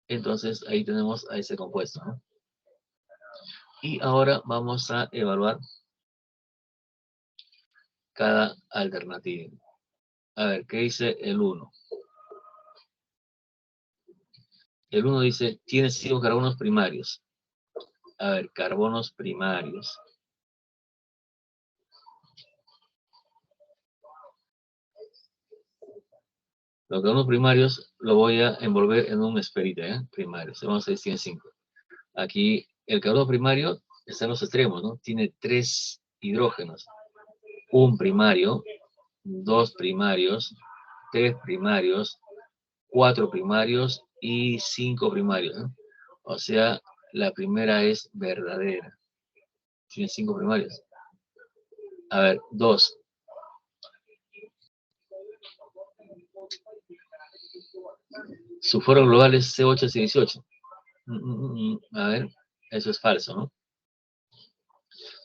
Entonces ahí tenemos a ese compuesto, ¿no? Y ahora vamos a evaluar cada alternativa. A ver, ¿qué dice el 1? El 1 dice, tiene 5 carbonos primarios. A ver, carbonos primarios. Los carbonos primarios lo voy a envolver en un esferita, ¿eh? Primarios. Vamos a decir tiene 5. Aquí el carbono primario está en los extremos, ¿no? Tiene 3 hidrógenos. Un primario, 2 primarios, 3 primarios, 4 primarios y 5 primarios, ¿no? O sea, la primera es verdadera. Tiene 5 primarios. A ver, 2. Su foro global es C8C18. A ver, eso es falso, ¿no?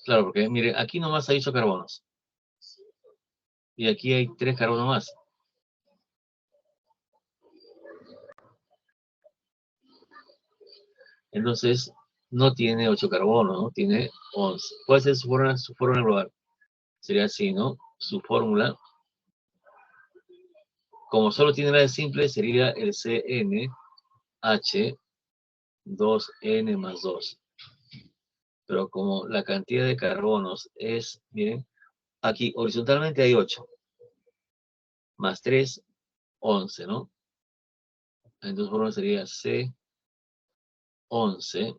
Claro, porque mire, aquí nomás hay 8 carbonos. Y aquí hay 3 carbonos más. Entonces, no tiene 8 carbonos, ¿no? Tiene 11. ¿Cuál es su fórmula global? Sería así, ¿no? Su fórmula, como solo tiene la de simple, sería el CnH2n más 2. pero como la cantidad de carbonos es, miren, aquí horizontalmente hay 8, más 3, 11, ¿no? Entonces, por lo sería C, 11,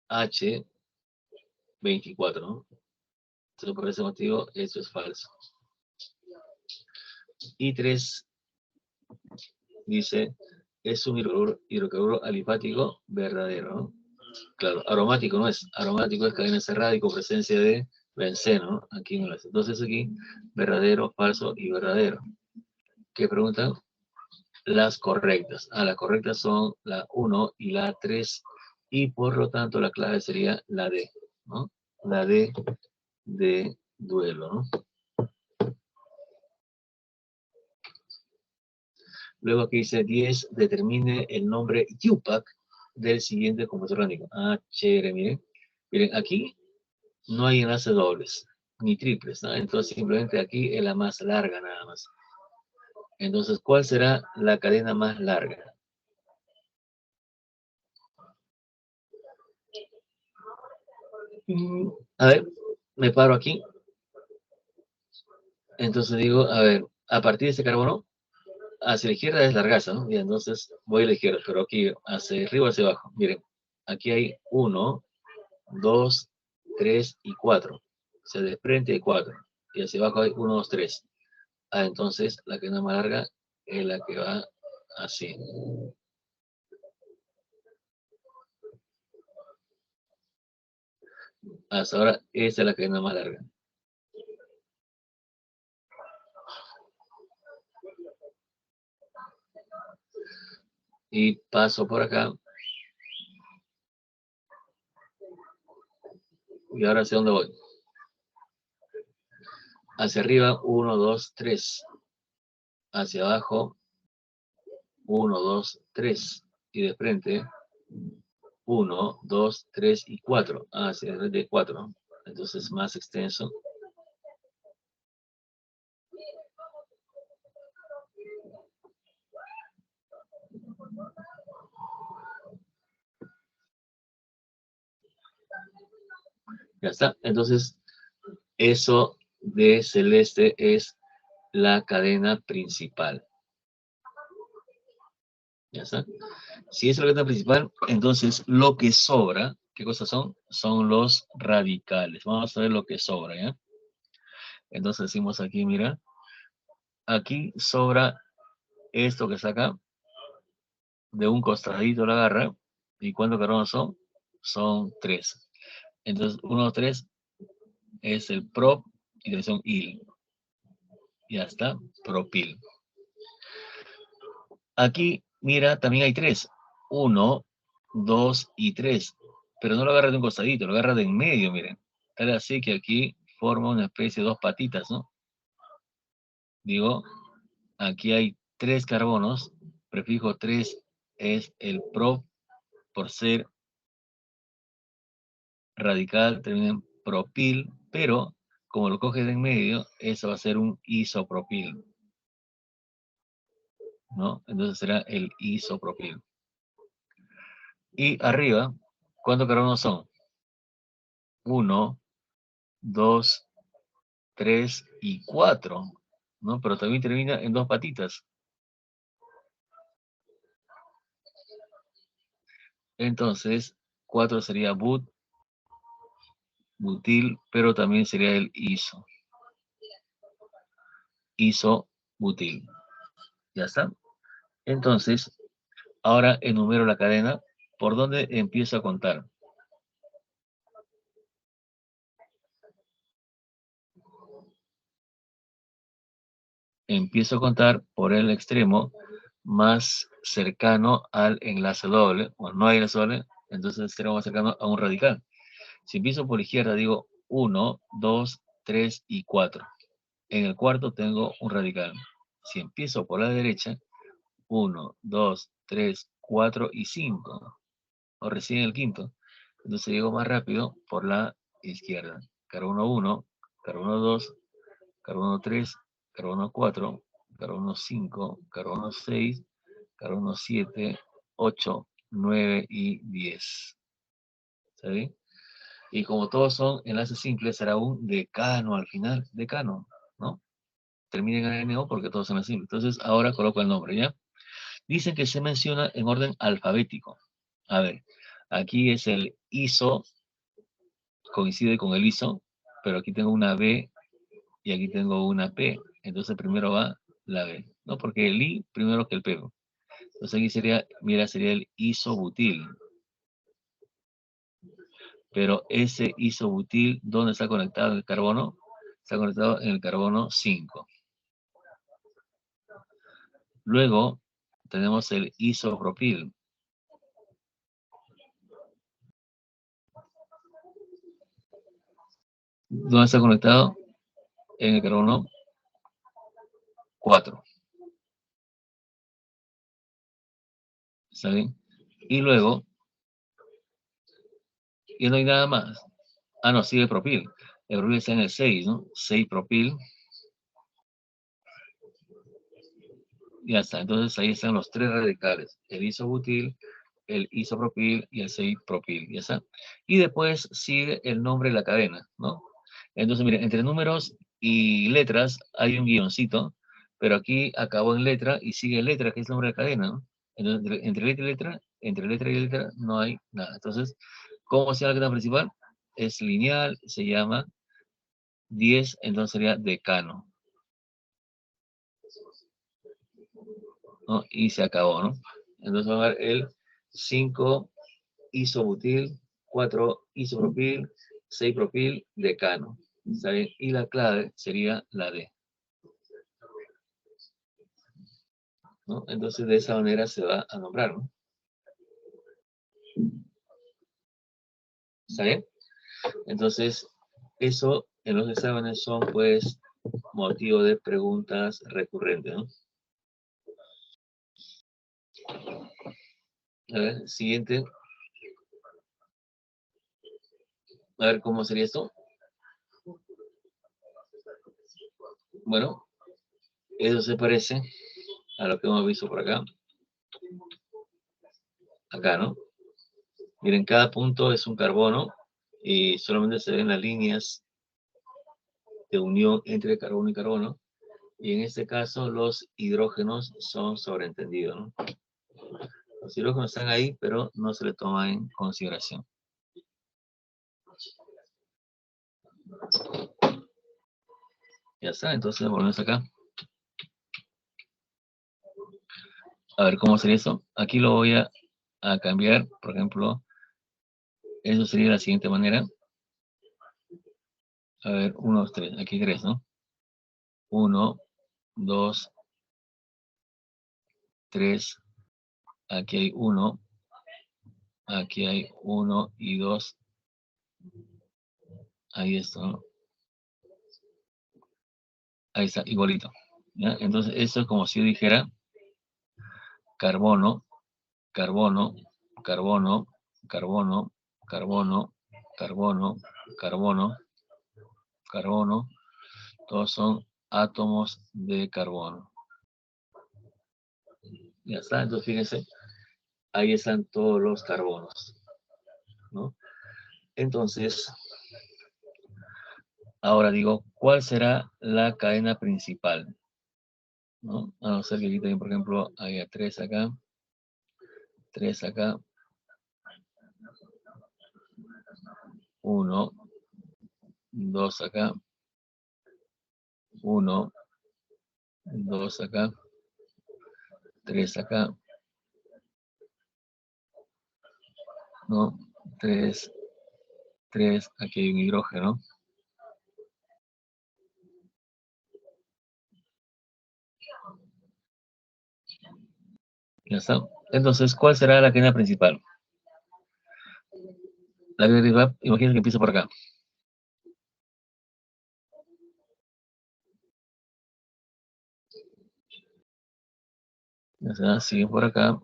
H, 24, ¿no? Entonces, por ese motivo, eso es falso. Y 3 dice, es un hidrocarburo alifático verdadero, ¿no? Claro, aromático no es. Aromático es cadena cerrada y con presencia de benceno, ¿no? Aquí no lo es. Entonces aquí, verdadero, falso y verdadero. ¿Qué preguntan? Las correctas. Las correctas son la 1 y la 3. Y por lo tanto la clave sería la D, ¿no? La D de duelo, ¿no? Luego aquí dice 10, determine el nombre Yupac del siguiente compuesto orgánico. Chévere, miren. Miren, aquí no hay enlaces dobles, ni triples, ¿no? Entonces simplemente aquí es la más larga nada más. Entonces, ¿cuál será la cadena más larga? A ver, me paro aquí. Entonces digo, a ver, a partir de este carbono, hacia la izquierda es largaza, ¿no? Y entonces voy a la izquierda, pero aquí hacia arriba, hacia abajo. Miren, aquí hay 1, 2, 3 y 4. Se desprende de 4. Y hacia abajo hay 1, 2, 3. Entonces la cadena más larga es la que va así. Hasta ahora, esta es la cadena más larga. Y paso por acá. Y ahora hacia dónde voy. Hacia arriba, 1, 2, 3. Hacia abajo, 1, 2, 3. Y de frente, 1, 2, 3 y 4. Hacia el frente 4. Entonces más extenso. Ya está. Entonces, eso de celeste es la cadena principal. Ya está. Si es la cadena principal, entonces lo que sobra, ¿qué cosas son? Son los radicales. Vamos a ver lo que sobra, ¿ya? Entonces decimos aquí, mira, aquí sobra esto que está acá, de un costadito la agarra, ¿y cuántos carbonos son? Son 3. Entonces, 1, 3 es el prop y 3 son il. Ya está, propil. Aquí, mira, también hay 3. 1, 2 y 3. Pero no lo agarra de un costadito, lo agarra de en medio, miren. Tal así que aquí forma una especie de 2 patitas, ¿no? Digo, aquí hay 3 carbonos. Prefijo 3 es el prop por ser radical, termina en propil, pero como lo coges de en medio, eso va a ser un isopropil, ¿no? Entonces será el isopropil. Y arriba, ¿cuántos carbonos son? 1, 2, 3 y 4, ¿no? Pero también termina en 2 patitas. Entonces, 4 sería butil, pero también sería el isobutil. ¿Ya está? Entonces, ahora enumero la cadena. ¿Por dónde empiezo a contar? Empiezo a contar por el extremo más cercano al enlace doble. Bueno, no hay enlace doble, entonces el extremo más cercano a un radical. Si empiezo por la izquierda, digo 1, 2, 3 y 4. En el cuarto tengo un radical. Si empiezo por la derecha, 1, 2, 3, 4 y 5. O recién el quinto. Entonces llego más rápido por la izquierda. Carbono 1, carbono 2, carbono 3, carbono 4, carbono 5, carbono 6, carbono 7, 8, 9 y 10. ¿Está bien? Y como todos son enlaces simples, será un decano al final, decano, ¿no? Terminen en NO porque todos son enlaces simples. Entonces, ahora coloco el nombre, ¿ya? Dicen que se menciona en orden alfabético. A ver, aquí es el ISO, coincide con el ISO, pero aquí tengo una B y aquí tengo una P. Entonces primero va la B, ¿no? Porque el I primero que el P. Entonces aquí sería, mira, sería el isobutil. Pero ese isobutil, ¿dónde está conectado el carbono? Está conectado en el carbono 5. Luego tenemos el isopropil. ¿Dónde está conectado? En el carbono 4. ¿Está bien? Y luego, y no hay nada más. Ah, no, sigue el propil. El propil está en el 6, ¿no? 6 propil. Ya está. Entonces ahí están los tres radicales. El isobutil, el isopropil y el 6-propil. Ya está. Y después sigue el nombre de la cadena, ¿no? Entonces, miren, entre números y letras hay un guioncito, pero aquí acabó en letra y sigue letra, que es el nombre de la cadena, ¿no? Entonces, entre letra y letra no hay nada. Entonces, ¿cómo se llama la cadena principal? Es lineal, se llama 10, entonces sería decano, ¿no? Y se acabó, ¿no? Entonces va a ver el 5 isobutil, 4 isopropil, 6 propil, decano. ¿Está bien? Y la clave sería la D, ¿no? Entonces de esa manera se va a nombrar, ¿no? ¿Está bien? Entonces, eso en los exámenes son pues motivo de preguntas recurrentes, ¿no? A ver, siguiente. A ver cómo sería esto. Bueno, eso se parece a lo que hemos visto por acá. Acá, ¿no? Miren, cada punto es un carbono y solamente se ven las líneas de unión entre carbono y carbono. Y en este caso los hidrógenos son sobreentendidos, ¿no? Los hidrógenos están ahí, pero no se le toma en consideración. Ya está, entonces volvemos acá. A ver cómo sería eso. Aquí lo voy a cambiar, por ejemplo, eso sería de la siguiente manera. A ver, 1, 2, 3, aquí 3, ¿no? 1, 2, 3, aquí hay 1, aquí hay 1 y 2, ahí está, ¿no? Ahí está, igualito. ¿Ya? Entonces, esto es como si yo dijera carbono, carbono, carbono, carbono, carbono, carbono, carbono, carbono, todos son átomos de carbono. Ya está, entonces fíjense, ahí están todos los carbonos, ¿no? Entonces, ahora digo, ¿cuál será la cadena principal? ¿No? A no ser que aquí también, por ejemplo, haya 3 acá, 3 acá, 1, 2 acá, 1, 2 acá, 3 acá, ¿no? 3, 3, aquí hay un hidrógeno. Ya está. Entonces, ¿cuál será la cadena principal? La cadena principal, imagínense que empieza por acá. Ya está, siguen por acá.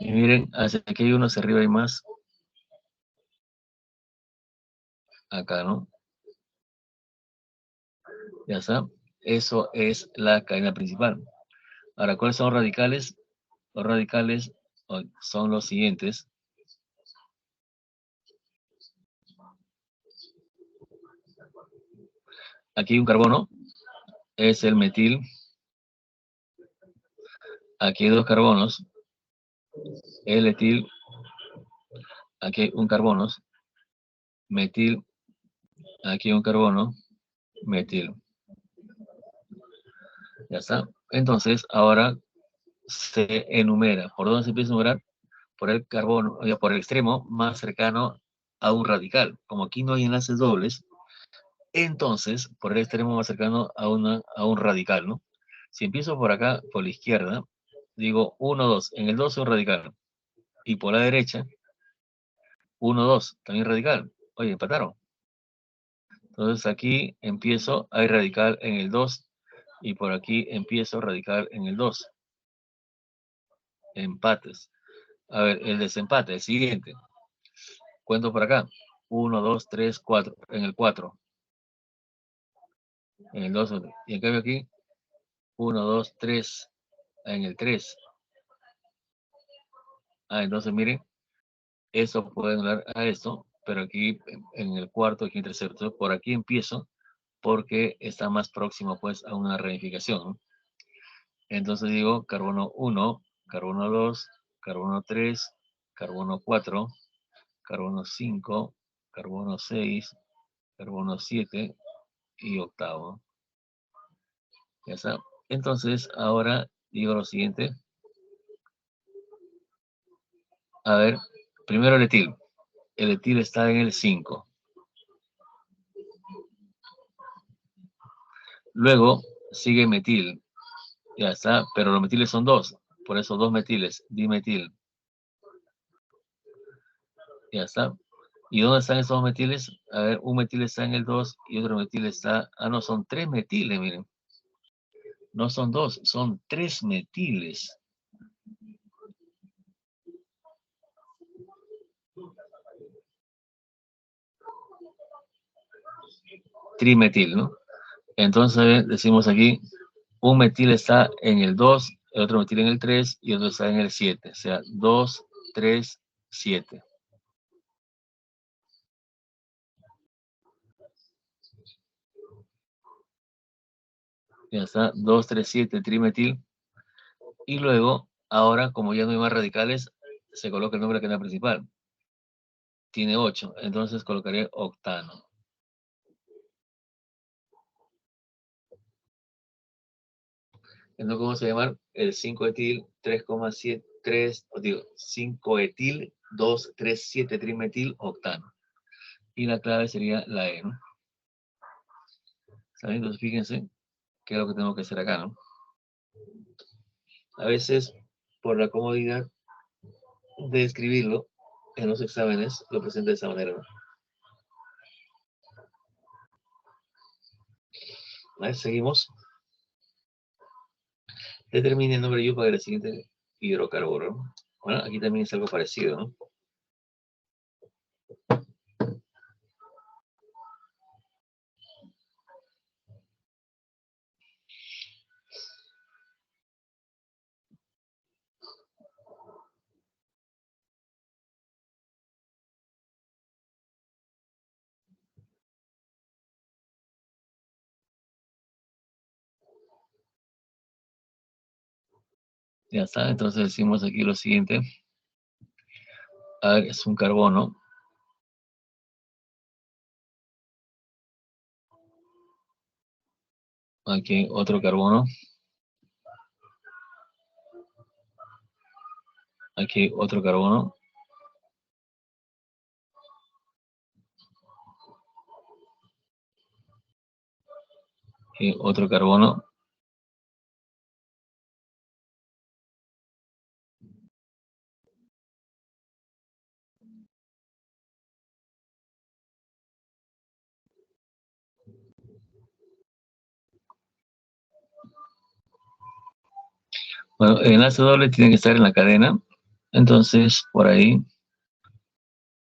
Y miren, hacia aquí hay uno, hacia arriba hay más. Acá, ¿no? Ya está. Eso es la cadena principal. Ahora, ¿cuáles son los radicales? Los radicales son los siguientes. Aquí hay un carbono, es el metil. Aquí hay dos carbonos, el etil. Aquí hay un carbono, metil. Aquí hay un carbono, metil. Ya está. Entonces, ahora se enumera. ¿Por dónde se empieza a enumerar? Por el carbono, por el extremo más cercano a un radical. Como aquí no hay enlaces dobles, entonces, por el extremo más cercano a un radical, ¿no? Si empiezo por acá, por la izquierda, digo 1, 2. En el 2 es un radical. Y por la derecha, 1, 2, también radical. Oye, empataron. Entonces aquí empiezo, hay radical en el 2. Y por aquí empiezo radical en el 2. Empates. A ver, el desempate, el siguiente. Cuento por acá. 1, 2, 3, 4. En el 4. En el 2. Y en cambio aquí, 1, 2, 3. En el 3. Entonces miren, eso puede anular a esto, pero aquí en el cuarto, aquí en tercero. Entonces, por aquí empiezo porque está más próximo pues a una reunificación, ¿no? Entonces digo carbono 1, carbono 2, carbono 3, carbono 4, carbono 5, carbono 6, carbono 7 y octavo. Ya está. Entonces, ahora digo lo siguiente. A ver, primero el etil. El etil está en el 5. Luego sigue metil. Ya está, pero los metiles son dos. Por eso dos metiles, dimetil. Ya está. ¿Y dónde están esos dos metiles? A ver, un metil está en el 2 y otro metil está... no, son tres metiles, miren. No son dos, son tres metiles. Trimetil, ¿no? Entonces decimos aquí, un metil está en el 2, el otro metil en el 3 y otro está en el 7. O sea, 2, 3, 7. Ya está, 2, 3, 7, trimetil. Y luego, ahora, como ya no hay más radicales, se coloca el nombre de la cadena principal. Tiene 8, entonces colocaré octano. Entonces, ¿cómo se llama? El 5-etil 3,7, 3, digo, 5-etil 2,3,7 trimetil octano. Y la clave sería la E, ¿no? ¿Saben? Entonces, fíjense qué es lo que tengo que hacer acá, ¿no? A veces, por la comodidad de escribirlo en los exámenes, lo presento de esa manera, ¿no? A ver, seguimos. Determine el nombre de para el siguiente hidrocarburo. Bueno, aquí también es algo parecido, ¿no? Ya está, entonces decimos aquí lo siguiente. A ver, es un carbono. Aquí otro carbono. Aquí otro carbono. Aquí otro carbono. Bueno, el enlace doble tiene que estar en la cadena. Entonces, por ahí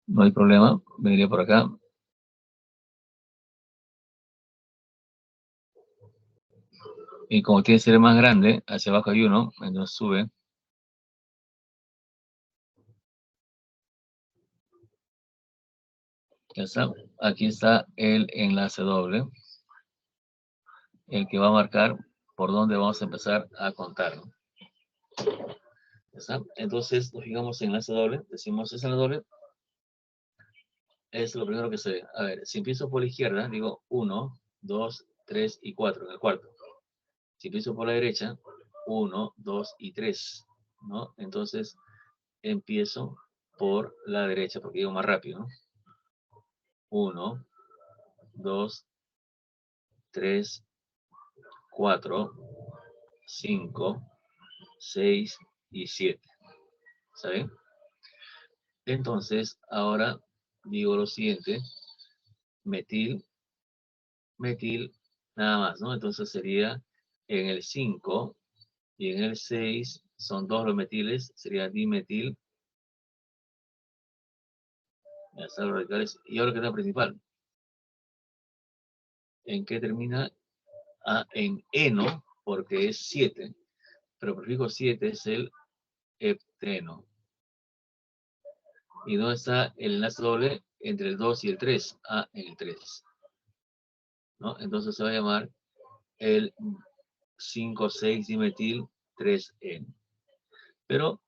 no hay problema. Vendría por acá. Y como tiene que ser más grande, hacia abajo hay uno, entonces sube. Ya está. Aquí está el enlace doble. el que va a marcar por dónde vamos a empezar a contar, ¿no? ¿Está? Entonces nos fijamos en enlace doble, decimos es enlace doble, es lo primero que se ve. A ver, si empiezo por la izquierda, digo 1, 2, 3 y 4, en el cuarto. Si empiezo por la derecha, 1, 2 y 3, ¿no? Entonces empiezo por la derecha, porque digo más rápido, ¿no? 1, 2, 3, 4, 5, 6 y 7. ¿Saben? Entonces, ahora digo lo siguiente, metil, metil, nada más, ¿no? Entonces sería en el 5 y en el 6, son dos los metiles, sería dimetil, ya están los radicales, y ahora que es la principal. ¿En qué termina? Ah, en eno, porque es 7, pero el prefijo 7 es el hepteno. ¿Y dónde está el enlace doble entre el 2 y el 3? Ah, en el 3, ¿no? Entonces se va a llamar el 5,6-dimetil 3N. Pero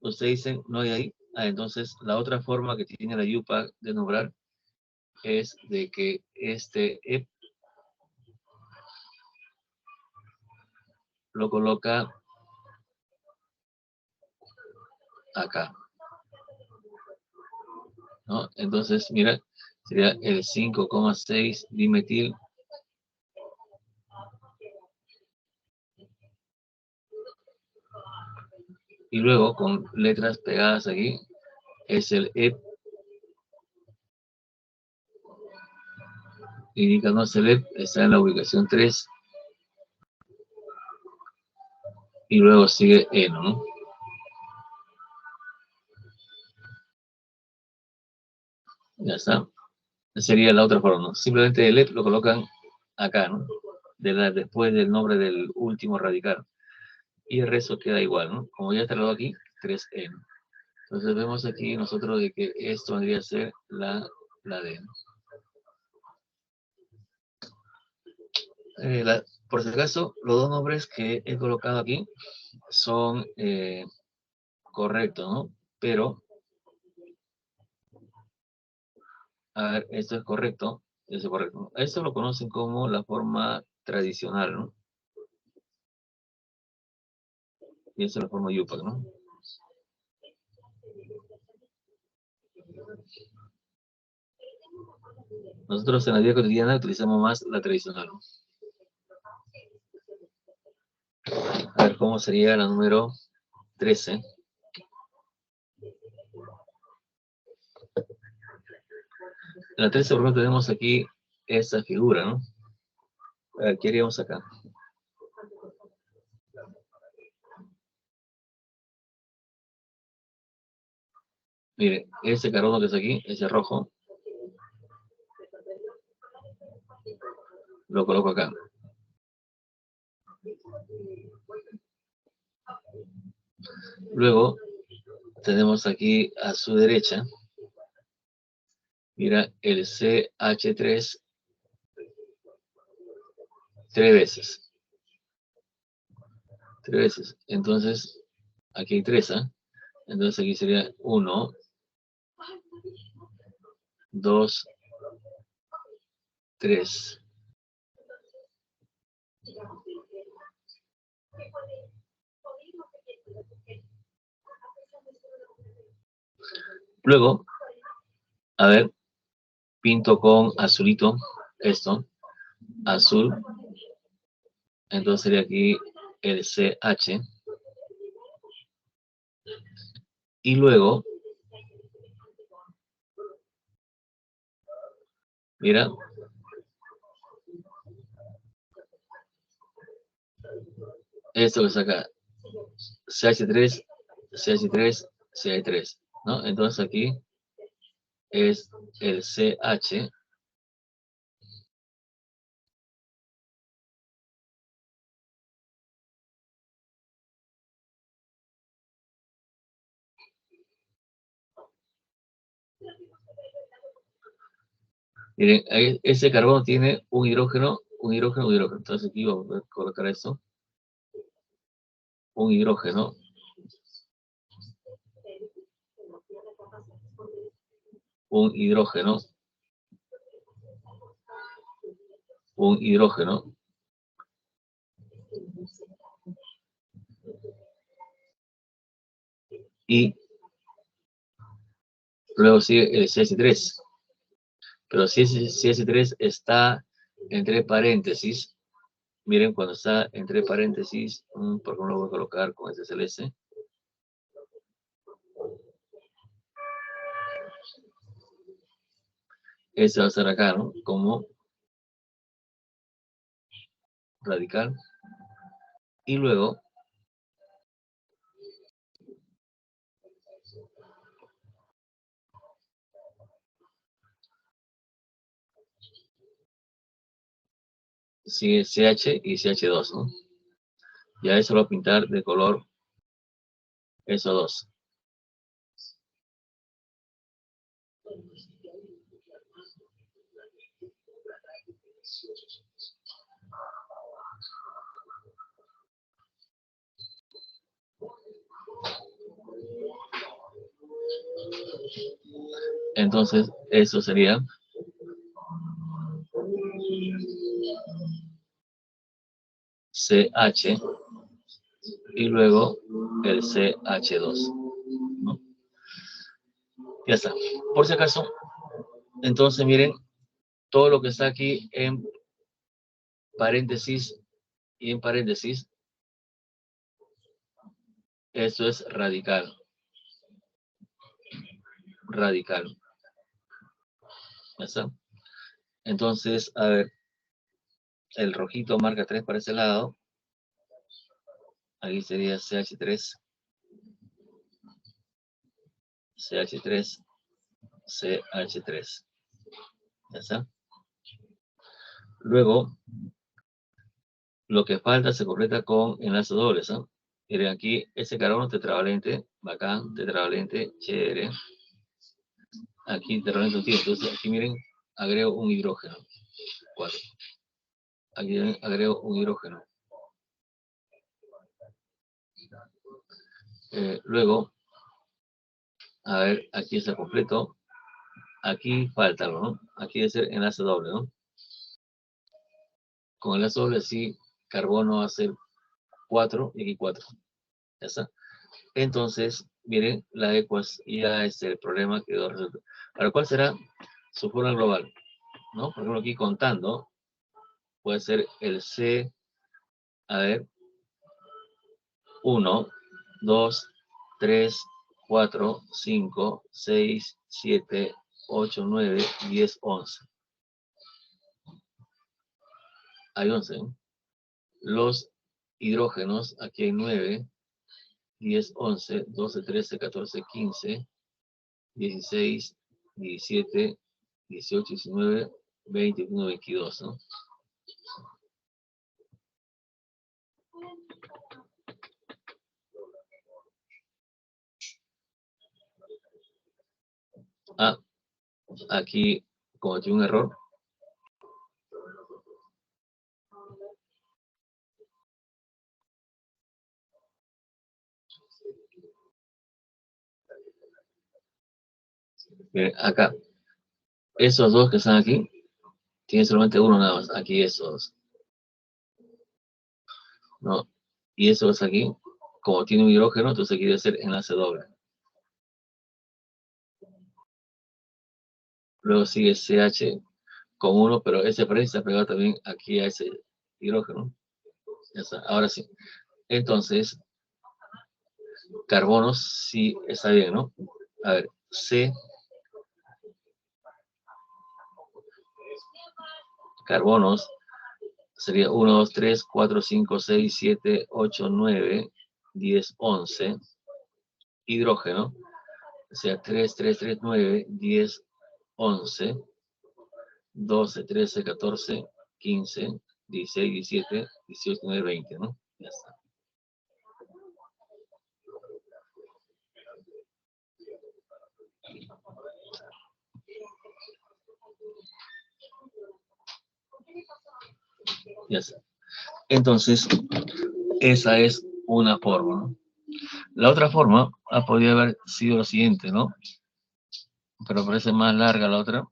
ustedes dicen, no hay ahí. Ah, entonces la otra forma que tiene la IUPAC de nombrar es de que este EP lo coloca acá, ¿no? Entonces, mira, sería el 5,6 dimetil y luego con letras pegadas aquí es el EP, indicándonos el EP, está en la ubicación 3 y luego sigue eno, ¿no? Ya está. Sería la otra forma, ¿no? Simplemente el EP lo colocan acá, ¿no? Después del nombre del último radical. Y el resto queda igual, ¿no? Como ya está lo aquí, 3N. Entonces vemos aquí nosotros de que esto vendría a ser la D, ¿no? Por si acaso, los dos nombres que he colocado aquí son correctos, ¿no? Pero, a ver, esto es correcto, eso es correcto. Esto lo conocen como la forma tradicional, ¿no? Y esa es la forma YUPAC, ¿no? Nosotros en la vida cotidiana utilizamos más la tradicional, ¿no? A ver, ¿cómo sería la número 13? En la 13, por ejemplo, tenemos aquí esta figura, ¿no? A ver, ¿qué haríamos acá? Mire, ese carbono que está aquí, ese rojo, lo coloco acá. Luego, tenemos aquí a su derecha, mira, el CH3 tres veces. Tres veces. Entonces, aquí hay tres, ¿eh? Entonces aquí sería 1, 2, 3. Luego, a ver, pinto con azulito esto, azul. Entonces sería aquí el CH. Y luego, mira, esto que está acá, CH3, CH3, CH3, ¿no? Entonces aquí es el CH. Miren, ese carbono tiene un hidrógeno, un hidrógeno, un hidrógeno. Entonces aquí vamos a colocar esto. Un hidrógeno. Un hidrógeno. Un hidrógeno. Y luego sigue el CH3. Pero si ese CH3 está entre paréntesis, miren cuando está entre paréntesis, por ejemplo lo voy a colocar con este celeste. Este va a estar acá, ¿no? Como radical. Y luego sigue CH y CH2, ¿no? Ya eso lo voy a pintar de color SO2. Entonces, eso sería CH y luego el CH2, ¿no? Ya está. Por si acaso, entonces miren, todo lo que está aquí en paréntesis y en paréntesis, eso es radical. Radical. ¿Ya está? Entonces, a ver, el rojito marca 3 para ese lado. Aquí sería CH3. CH3. CH3. ¿Ya está? Luego, lo que falta se completa con enlaces dobles, ¿no? Miren aquí, ese carbono tetravalente, bacán, tetravalente, chévere. Aquí tetravalente no tiene, entonces aquí miren, agrego un hidrógeno. 4. Aquí agrego un hidrógeno. Luego, a ver, aquí está completo. Aquí falta algo, ¿no? Aquí debe ser enlace doble, ¿no? Con enlace doble, sí, carbono va a ser 4 y aquí 4. Ya está. Entonces, miren, la ecuación ya es el problema quedó resuelto. Ahora, ¿cuál será su fórmula global? ¿No? Por ejemplo, aquí contando, puede ser el C, a ver, 1, 2, 3, 4, 5, 6, 7, 8, 9, 10, 11. Hay 11, ¿no? Los hidrógenos, aquí hay 9, 10, 11, 12, 13, 14, 15, 16, 17, 18, 19, 20, 21, 22, ¿no? Ah, aquí cometí un error. Miren, acá, esos dos que están aquí, tienen solamente uno nada más. Aquí esos, ¿no? Y esos aquí, como tiene un hidrógeno, entonces aquí debe ser enlace doble. Luego sigue CH con uno, pero ese por ahí está pegado también aquí a ese hidrógeno. Ya está, ahora sí. Entonces, carbonos sí está bien, ¿no? A ver, C, carbonos, sería 1, 2, 3, 4, 5, 6, 7, 8, 9, 10, 11. Hidrógeno, o sea, 3, 3, 3, 9, 10, 11, 12, 13, 14, 15, 16, 17, 18, 19, 20, ¿no? Ya está. Ya está. Entonces, esa es una forma, ¿no? La otra forma podría haber sido lo siguiente, ¿no? Pero parece más larga la otra.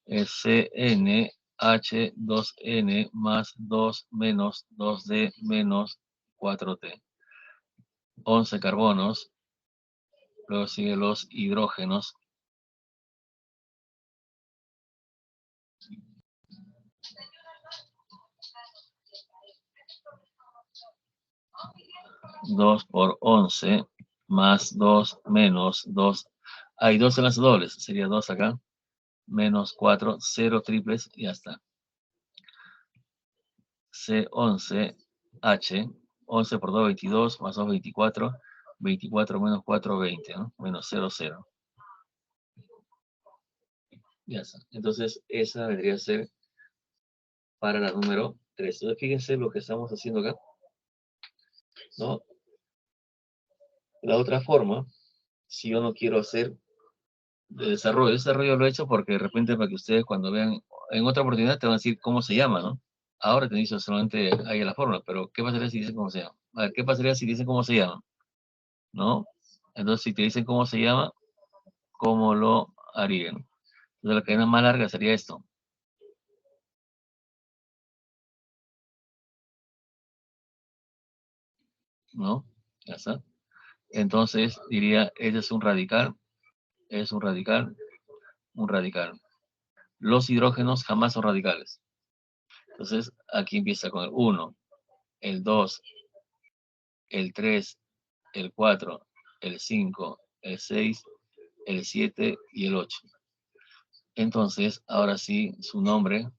Es CnH2n más 2 menos 2D menos 4T. 11 carbonos. Luego siguen los hidrógenos. Dos por 11 más 2 menos 2. Hay 2 enlaces dobles. Sería 2 acá. Menos 4. 0 triples y ya está. C11H. 11 por 2, 22. Más 2, 24. 24 menos 4, 20. ¿no? Menos 0, 0. Ya está. Entonces, esa vendría a ser para la número 3. Entonces, fíjense lo que estamos haciendo acá, ¿no? La otra forma, si yo no quiero hacer de desarrollo lo he hecho porque de repente para que ustedes cuando vean en otra oportunidad te van a decir cómo se llama, ¿no? Ahora te dicen solamente ahí la fórmula, pero ¿qué pasaría si dicen cómo se llama? A ver, ¿qué pasaría si dicen cómo se llama? ¿No? Entonces, si te dicen cómo se llama, ¿cómo lo harían? Entonces, la cadena más larga sería esto, ¿no? Ya está. Entonces, diría, este es un radical, es un radical, un radical. Los hidrógenos jamás son radicales. Entonces, aquí empieza con el 1, el 2, el 3, el 4, el 5, el 6, el 7 y el 8. Entonces, ahora sí, su nombre.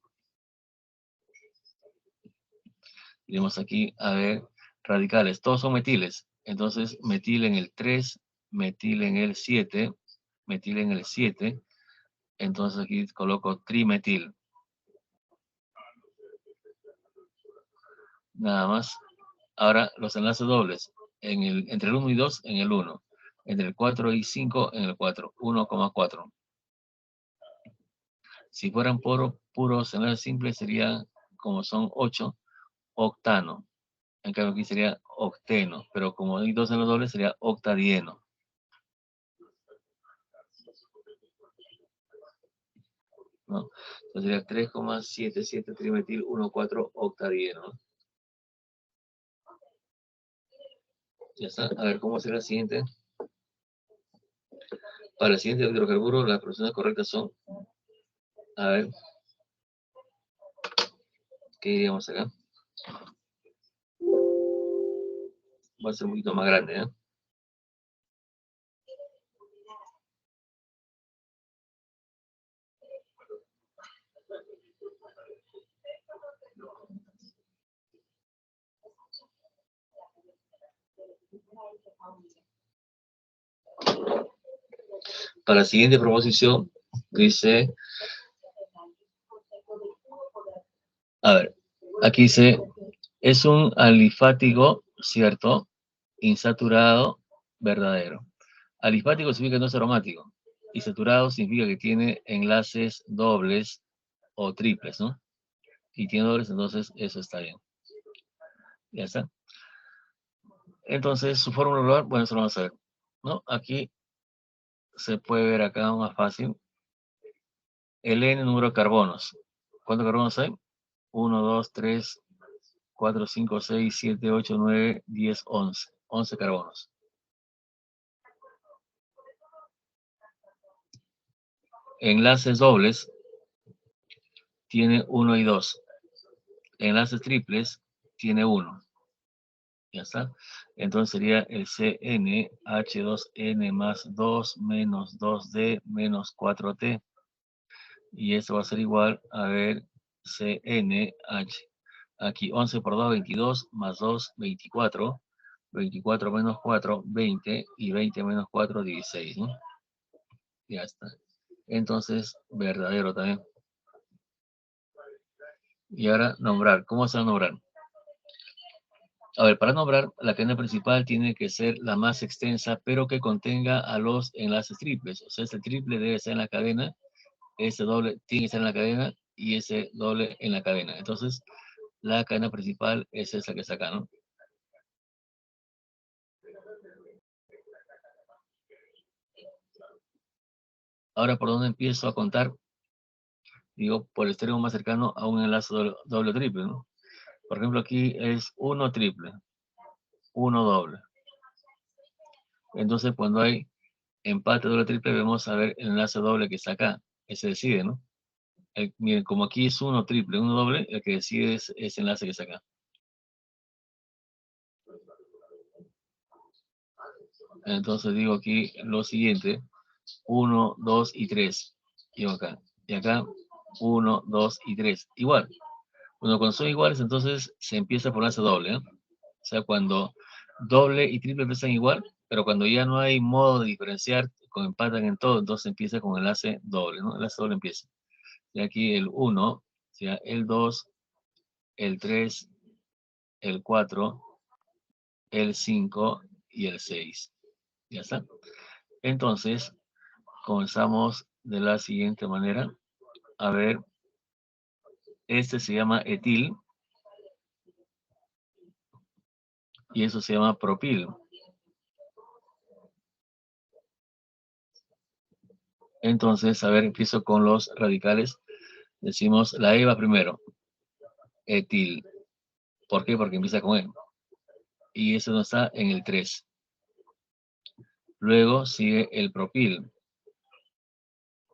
Tenemos aquí, a ver, radicales. Todos son metiles. Entonces, metil en el 3, metil en el 7, metil en el 7. Entonces aquí coloco trimetil. Nada más. Ahora, los enlaces dobles. Entre el 1 y 2, en el 1. Entre el 4 y 5, en el 4. 1,4. Si fueran puros enlaces simples, sería, como son 8, octano. En cambio aquí sería octeno. Pero como hay dos enlaces dobles, sería octadieno. ¿No? Entonces sería 3,77 trimetil 1,4 octadieno. Ya está. A ver, ¿cómo será el siguiente? Para el siguiente hidrocarburo, las proporciones correctas son, a ver, ¿qué diríamos acá? Va a ser un poquito más grande, ¿eh? Para la siguiente proposición, dice, a ver, aquí dice, es un alifático, ¿cierto? Insaturado, verdadero. Alifático significa que no es aromático. Y saturado significa que tiene enlaces dobles o triples, ¿no? Y tiene dobles, entonces eso está bien. Ya está. Entonces, su fórmula molecular, bueno, eso lo vamos a ver, ¿no? Aquí se puede ver acá más fácil. El N número de carbonos. ¿Cuántos carbonos hay? 1, 2, 3, 4, 5, 6, 7, 8, 9, 10, 11. 11 carbonos. Enlaces dobles tiene 1 y 2. Enlaces triples tiene 1. Ya está. Entonces sería el CnH2n más 2 menos 2D menos 4T. Y esto va a ser igual a ver CnH. Aquí 11 por 2, 22, más 2, 24. 24 menos 4, 20. Y 20 menos 4, 16. ¿no? Ya está. Entonces, verdadero también. Y ahora nombrar. ¿Cómo se va a nombrar? A ver, para nombrar, la cadena principal tiene que ser la más extensa, pero que contenga a los enlaces triples. O sea, este triple debe estar en la cadena, este doble tiene que estar en la cadena y ese doble en la cadena. Entonces, La cadena principal es esa que está acá, ¿no? Ahora, ¿por dónde empiezo a contar? Digo, por el extremo más cercano a un enlace doble o triple, ¿no? Por ejemplo, aquí es 1 triple, 1 doble. Entonces, cuando hay empate doble triple, vemos a ver el enlace doble que está acá. Ese decide, ¿no? Miren, como aquí es 1 triple, 1 doble, el que decide es ese enlace que está acá. Entonces digo aquí lo siguiente: 1, 2 y 3. Digo acá. Y acá 1, 2 y 3. Igual. Cuando son iguales, entonces se empieza por enlace doble, ¿eh? O sea, cuando doble y triple empiezan igual, pero cuando ya no hay modo de diferenciar, con empatan en todo, entonces empieza con enlace doble, ¿no? El enlace doble empieza. Y aquí el 1, o sea, el 2, el 3, el 4, el 5 y el 6. ¿Ya está? Entonces, comenzamos de la siguiente manera. A ver, este se llama etil y eso se llama propil. Entonces, a ver, empiezo con los radicales. Decimos la E va primero, etil. ¿Por qué? Porque empieza con E. Y eso no está en el 3. Luego sigue el propil,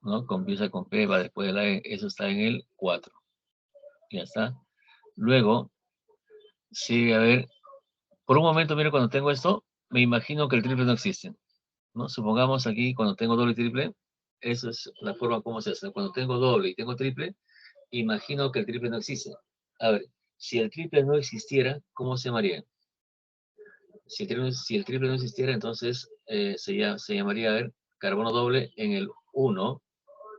¿no? Empieza con P, va después de la E. Eso está en el 4. Ya está. Luego sigue, a ver, por un momento, mire, cuando tengo esto, me imagino que el triple no existe, ¿no? Supongamos aquí, cuando tengo doble y triple, eso es la forma como se hace. Cuando tengo doble y tengo triple, imagino que el triple no existe. A ver, si el triple no existiera, ¿cómo se llamaría? Si el triple no existiera, entonces se llamaría, a ver, carbono doble en el 1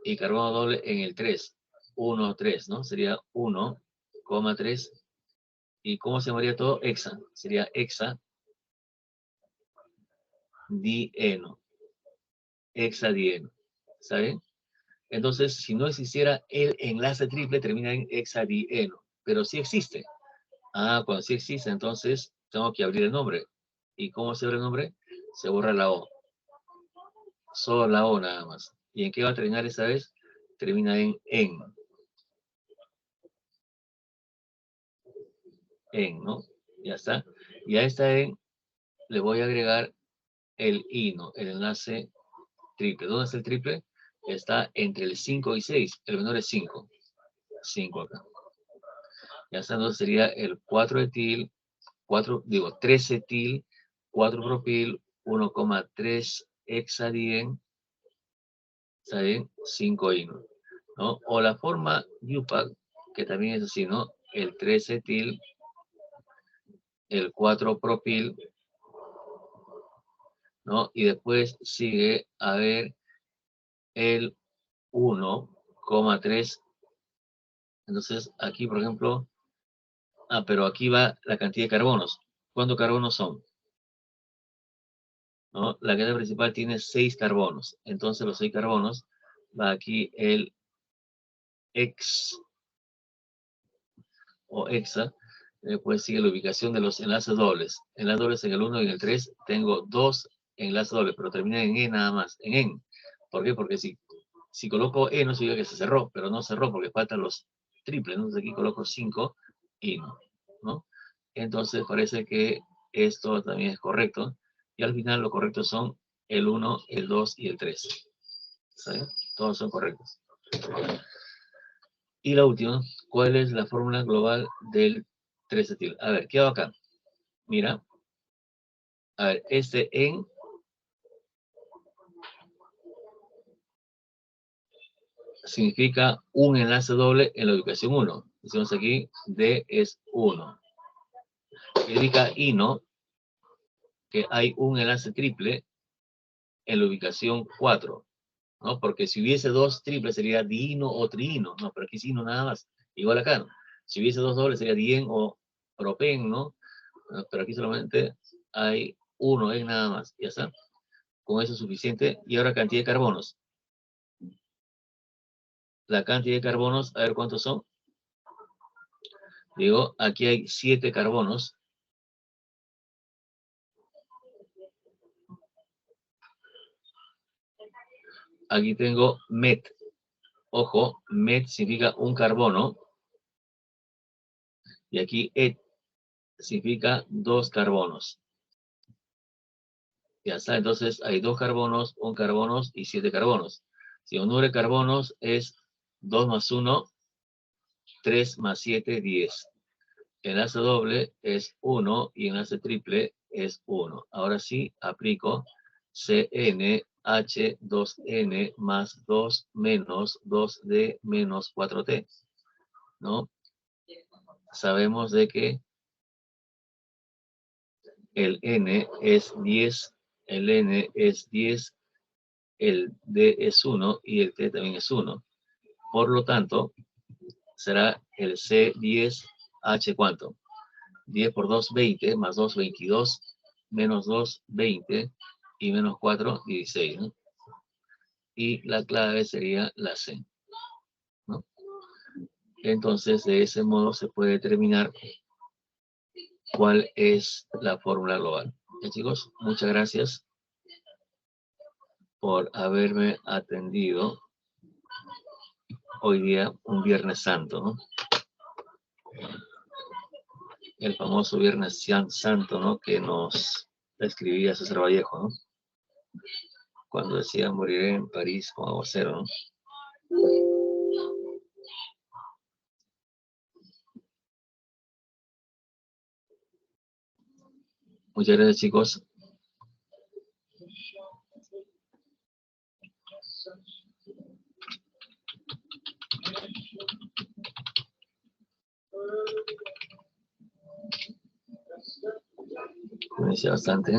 y carbono doble en el 3. 1, 3, ¿no? Sería 1, 3. ¿Y cómo se llamaría todo? Hexa. Sería hexa dieno. Hexadieno. ¿Saben? Entonces, si no existiera el enlace triple, termina en hexadieno. Pero sí existe. Ah, cuando sí existe, entonces tengo que abrir el nombre. ¿Y cómo se abre el nombre? Se borra la O. Solo la O nada más. ¿Y en qué va a terminar esta vez? Termina en en. En, ¿no? Ya está. Y a esta en le voy a agregar el INO, el enlace triple. ¿Dónde está el triple? Está entre el 5 y 6. El menor es 5. 5 acá. Ya está, entonces sería el 4 etil, 3 etil, 4 propil, 1,3 hexadien, ¿está bien? 5 INO, ¿no? O la forma UPAC, que también es así, ¿no? El 3 etil, el 4 propil, ¿no? Y después sigue a ver el 1,3. Entonces aquí, por ejemplo, pero aquí va la cantidad de carbonos. ¿Cuántos carbonos son? ¿No? La cadena principal tiene 6 carbonos. Entonces los 6 carbonos va aquí el X o hexa. Después sigue la ubicación de los enlaces dobles. Enlaces dobles en el 1 y en el 3 tengo 2 enlaces dobles, pero terminan en E nada más, en EN. ¿Por qué? Porque si coloco E no significa que se cerró, pero no cerró porque faltan los triples. Entonces aquí coloco 5 y no. Entonces parece que esto también es correcto. Y al final lo correcto son el 1, el 2 y el 3. ¿Saben? Todos son correctos. Y la última, ¿cuál es la fórmula global del 3-etil? A ver, ¿qué hago acá? Mira, a ver, este en significa un enlace doble en la ubicación 1. Decimos aquí, D es 1. Significa INO, que hay un enlace triple en la ubicación 4, ¿no? Porque si hubiese dos triples sería diino o triino, ¿no? Pero aquí es INO nada más, igual acá, ¿no? Si hubiese dos dobles sería dien o propen, ¿no? Pero aquí solamente hay uno, es nada más, ya está. Con eso es suficiente. Y ahora cantidad de carbonos. La cantidad de carbonos, a ver cuántos son. Digo, aquí hay 7 carbonos. Aquí tengo met. Ojo, met significa un carbono. Y aquí et significa 2 carbonos. Ya está, entonces hay 2 carbonos, 1 carbonos y 7 carbonos. Si el número de carbonos es 2 más 1, 3 más 7, 10. Enlace doble es 1 y enlace triple es 1. Ahora sí, aplico CnH2n más 2 menos 2d menos 4t, ¿no? Sabemos de que el n es 10, el n es 10, el d es 1 y el t también es 1. Por lo tanto, será el C10H, ¿cuánto? 10 por 2, 20, más 2, 22, menos 2, 20, y menos 4, 16, ¿no? Y la clave sería la C, ¿no? Entonces, de ese modo se puede determinar cuál es la fórmula global. Chicos, muchas gracias por haberme atendido hoy día, un Viernes Santo, ¿no? El famoso Viernes Santo, ¿no? Que nos escribía César Vallejo, ¿no? Cuando decía moriré en París con aguacero, ¿no? Muchas gracias, chicos. Me decía bastante.